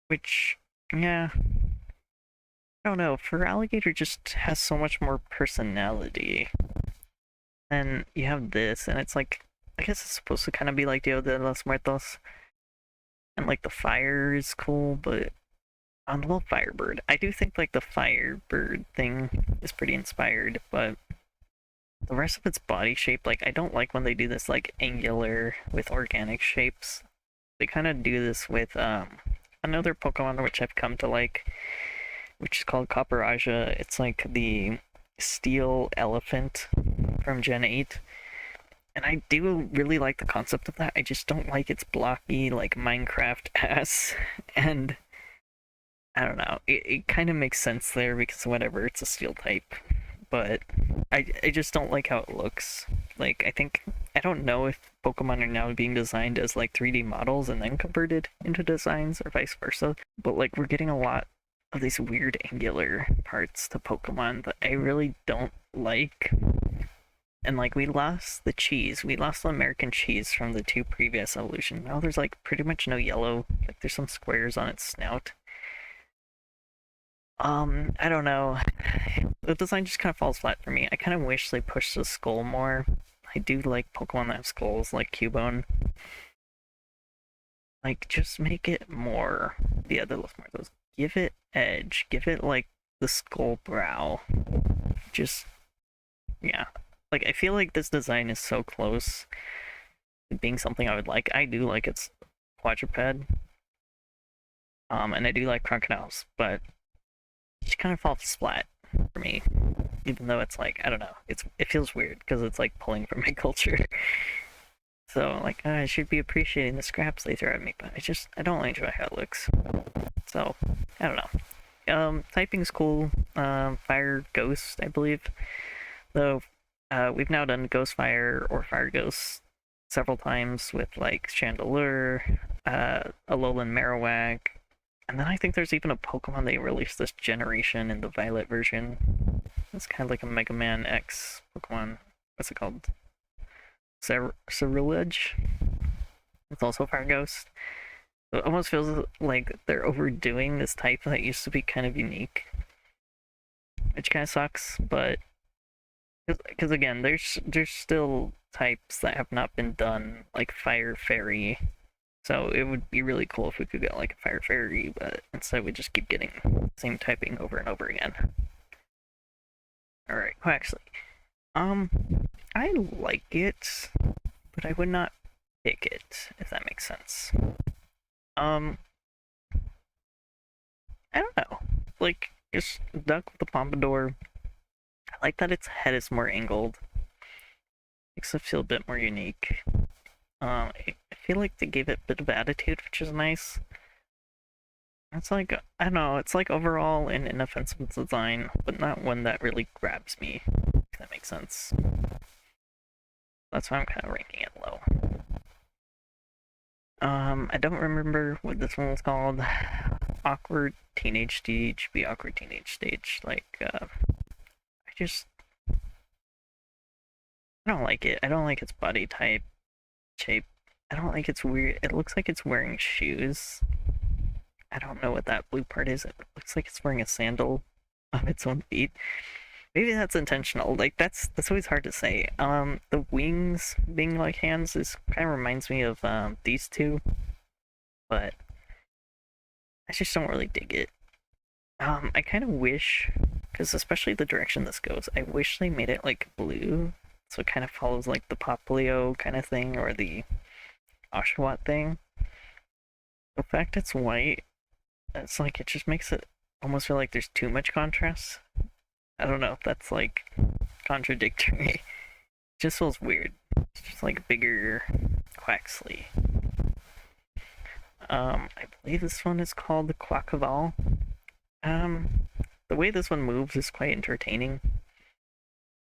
which, yeah, I don't know. Feraligatr just has so much more personality. And you have this, and it's like, I guess it's supposed to kind of be like Dia de los Muertos. And like the fire is cool, but on the little Firebird, I do think like the Firebird thing is pretty inspired, but the rest of its body shape, like I don't like when they do this like angular with organic shapes. They kind of do this with another Pokemon which I've come to like, which is called Copperaja. It's like the steel elephant from Gen 8. And I do really like the concept of that. I just don't like its blocky, like Minecraft ass. And I don't know. It kind of makes sense there because whatever, it's a steel type. But I just don't like how it looks. Like I don't know if Pokemon are now being designed as like 3D models and then converted into designs or vice versa. But like we're getting a lot of these weird angular parts to Pokemon that I really don't like. And like we lost the cheese. We lost the American cheese from the two previous evolutions. Now there's like pretty much no yellow. Like there's some squares on its snout. I don't know. The design just kind of falls flat for me. I kind of wish they pushed the skull more. I do like Pokemon that have skulls, like Cubone. Like, just make it more. Yeah, there looks more of those. Give it edge. Give it, like, the skull brow. Just, yeah. Like, I feel like this design is so close to being something I would like. I do like its quadruped. And I do like crocodiles, but it just kind of falls flat for me. Even though it's like, I don't know, it feels weird because it's like pulling from my culture. So like I should be appreciating the scraps they throw at me, but I don't enjoy how it looks. So I don't know. Typing's cool. Fire Ghost, I believe. Though we've now done Ghost Fire or Fire Ghost several times with like Chandelure, Alolan Marowak, and then I think there's even a Pokemon they released this generation in the Violet version. It's kind of like a Mega Man X Pokemon. What's it called? Ceruledge. It's also Fire Ghost. So it almost feels like they're overdoing this type that used to be kind of unique, which kind of sucks. But because again, there's still types that have not been done, like Fire Fairy. So it would be really cool if we could get like a Fire Fairy, but instead we just keep getting the same typing over and over again. All right, well, actually, um, I like it, but I would not pick it if that makes sense. Um, I don't know. Like, just duck with the pompadour. I like that its head is more angled. Makes it feel a bit more unique. I feel like they gave it a bit of attitude, which is nice. It's like, I don't know, it's like overall an inoffensive design, but not one that really grabs me, if that makes sense. That's why I'm kind of ranking it low. I don't remember what this one was called. Awkward teenage stage, be awkward teenage stage. Like, I just, I don't like it. I don't like its body type, shape. I don't like its weird, it looks like it's wearing shoes. I don't know what that blue part is. It looks like it's wearing a sandal on its own feet. Maybe that's intentional. Like that's always hard to say. The wings being like hands is kind of reminds me of these two, but I just don't really dig it. I kind of wish, because especially the direction this goes, I wish they made it like blue, so it kind of follows like the Poplio kind of thing or the Oshawott thing. The fact it's white, it's like it just makes it almost feel like there's too much contrast. I don't know if that's like contradictory. It just feels weird. It's just like bigger Quaxley. I believe this one is called the Quackval. The way this one moves is quite entertaining.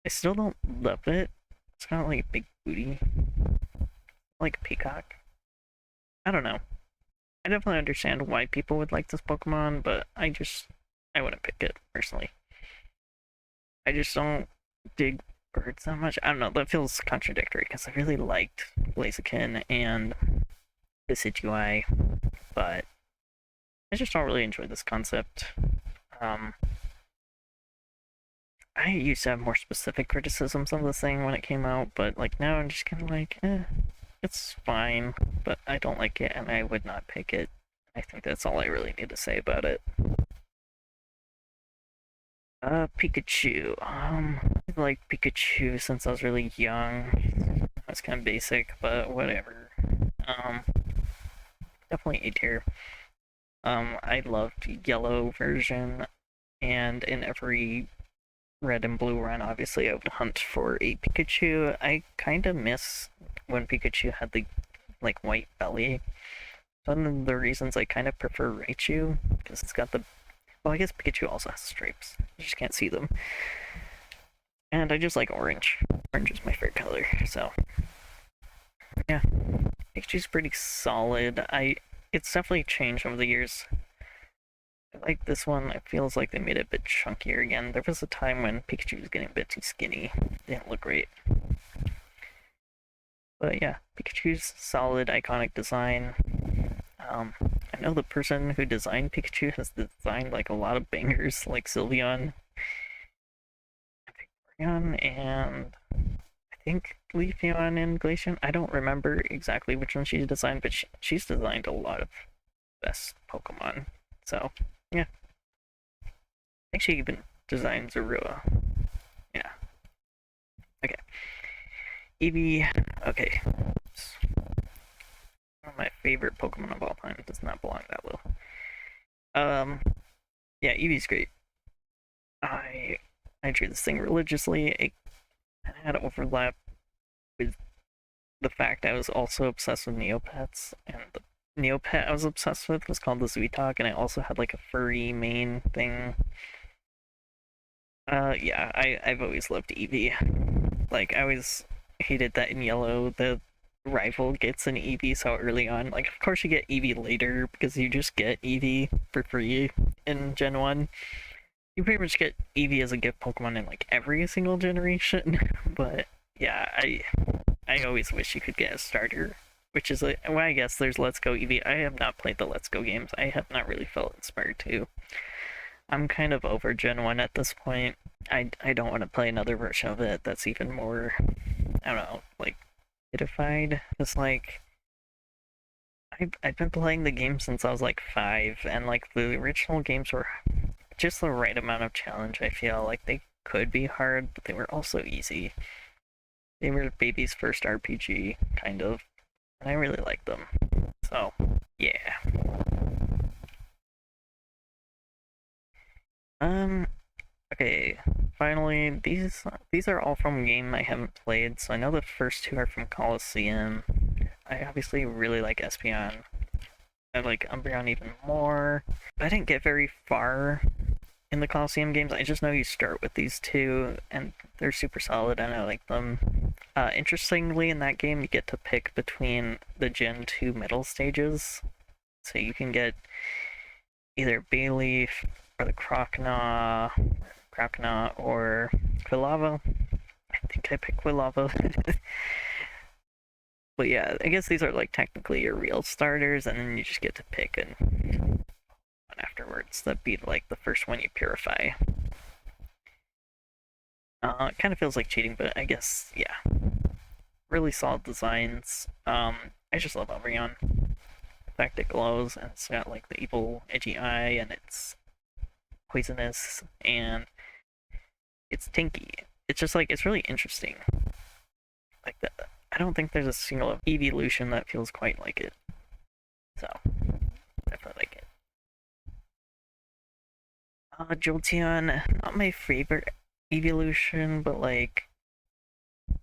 I still don't love it. It's kind of like a big booty, like a peacock. I don't know. I definitely understand why people would like this Pokemon, but I wouldn't pick it personally. I just don't dig birds that much. I don't know. That feels contradictory because I really liked Blaziken and Decidueye, but I just don't really enjoy this concept. Um, I used to have more specific criticisms of this thing when it came out, but like now I'm just kind of like, it's fine, but I don't like it and I would not pick it. I think that's all I really need to say about it. Pikachu. I've liked Pikachu since I was really young. That's kind of basic, but whatever. Um, Definitely A tier. I loved yellow version, and in every red and blue run, obviously I would hunt for a Pikachu. I kind of miss when Pikachu had the like white belly. One of the reasons I kind of prefer Raichu because it's got the, well, I guess Pikachu also has stripes. You just can't see them. And I just like orange. Orange is my favorite color, so yeah. Pikachu's pretty solid. It's definitely changed over the years. I like this one. It feels like they made it a bit chunkier again. There was a time when Pikachu was getting a bit too skinny. It didn't look great. But yeah, Pikachu's solid, iconic design. And know the person who designed Pikachu has designed like a lot of bangers, like Sylveon, and I think Leafeon and Glaceon. I don't remember exactly which one she designed, but she's designed a lot of best Pokemon. So, yeah. I think she even designed Zorua. Yeah. Okay. Eevee. Okay. One of my favorite Pokemon of all time does not belong that low. Yeah, Eevee's great. I drew this thing religiously. It had overlap with the fact I was also obsessed with Neopets, and the Neopet I was obsessed with was called the Zuitok, and I also had like a furry main thing. Yeah, I've always loved Eevee. Like, I always hated that in Yellow, the rival gets an Eevee so early on. Like, of course you get Eevee later, because you just get Eevee for free in Gen 1. You pretty much get Eevee as a gift Pokemon in, like, every single generation. But, yeah, I always wish you could get a starter. Which is, well, I guess there's Let's Go Eevee. I have not played the Let's Go games. I have not really felt inspired to. I'm kind of over Gen 1 at this point. I don't want to play another version of it that's even more, I don't know, like, edified. It's like, I've been playing the game since I was like 5, and like the original games were just the right amount of challenge, I feel. Like, they could be hard, but they were also easy. They were baby's first RPG, kind of, and I really liked them. So, yeah. Okay, finally, these are all from a game I haven't played, so I know the first two are from Coliseum. I obviously really like Espeon. I like Umbreon even more. I didn't get very far in the Coliseum games. I just know you start with these two, and they're super solid, and I like them. Interestingly, in that game, you get to pick between the Gen 2 middle stages. So you can get either Bayleaf or the Croconaw, or Quilava. I think I picked Quilava. But yeah, I guess these are like technically your real starters, and then you just get to pick one afterwards. That'd be like the first one you purify. It kind of feels like cheating, but I guess, yeah. Really solid designs. I just love Umbreon. The fact it glows, and it's got like the evil edgy eye, and it's poisonous, and it's tinky. It's just like, it's really interesting. Like, I don't think there's a single evolution that feels quite like it. So, definitely like it. Jolteon, not my favorite evolution, but like,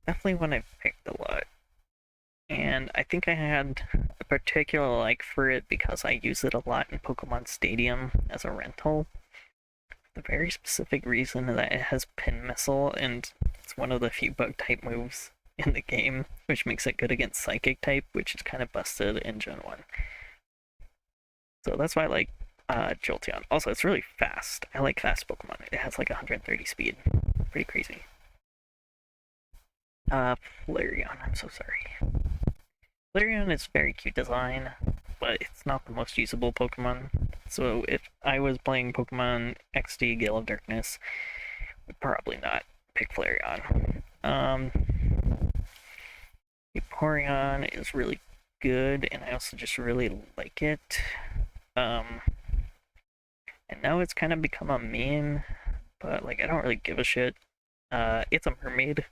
definitely one I've picked a lot. And I think I had a particular like for it because I use it a lot in Pokemon Stadium as a rental. The very specific reason that it has Pin Missile, and it's one of the few bug type moves in the game, which makes it good against Psychic type, which is kind of busted in Gen 1. So that's why I like Jolteon. Also, it's really fast. I like fast Pokemon. It has like 130 speed. Pretty crazy. Flareon, I'm so sorry. Flareon is very cute design, but it's not the most usable Pokemon. So if I was playing Pokemon XD Gale of Darkness, I would probably not pick Flareon. Vaporeon is really good, and I also just really like it. And now it's kind of become a meme, but like, I don't really give a shit. It's a mermaid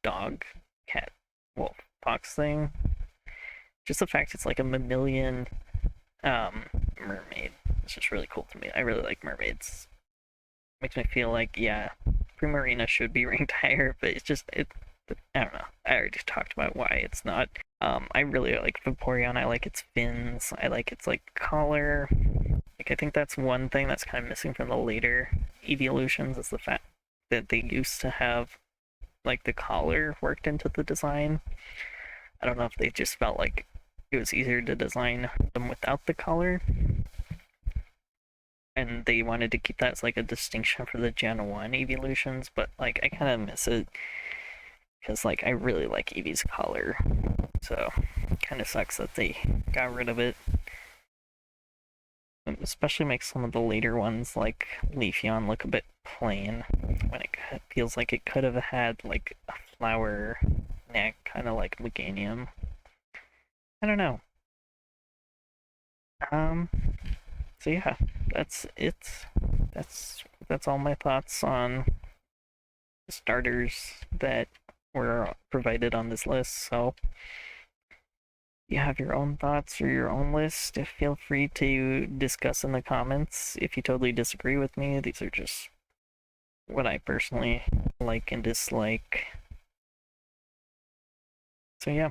dog, cat, wolf, fox thing. Just the fact it's like a mammalian mermaid. It's just really cool to me. I really like mermaids. Makes me feel like, yeah, Primarina should be ranked higher, but it's just, I don't know. I already talked about why it's not. I really like Vaporeon. I like its fins. I like its like collar. Like, I think that's one thing that's kind of missing from the later evolutions, is the fact that they used to have like the collar worked into the design. I don't know if they just felt like it was easier to design them without the collar, and they wanted to keep that as like a distinction for the Gen 1 evolutions, but like, I kind of miss it because like, I really like Eevee's collar, so it kind of sucks that they got rid of it. especially makes some of the later ones like Leafeon look a bit plain when it feels like it could have had like a flower neck, kind of like Meganium. I don't know. Um, so yeah, that's it. That's all my thoughts on the starters that were provided on this list. So you have your own thoughts or your own list, feel free to discuss in the comments. If you totally disagree with me, these are just what I personally like and dislike. So yeah,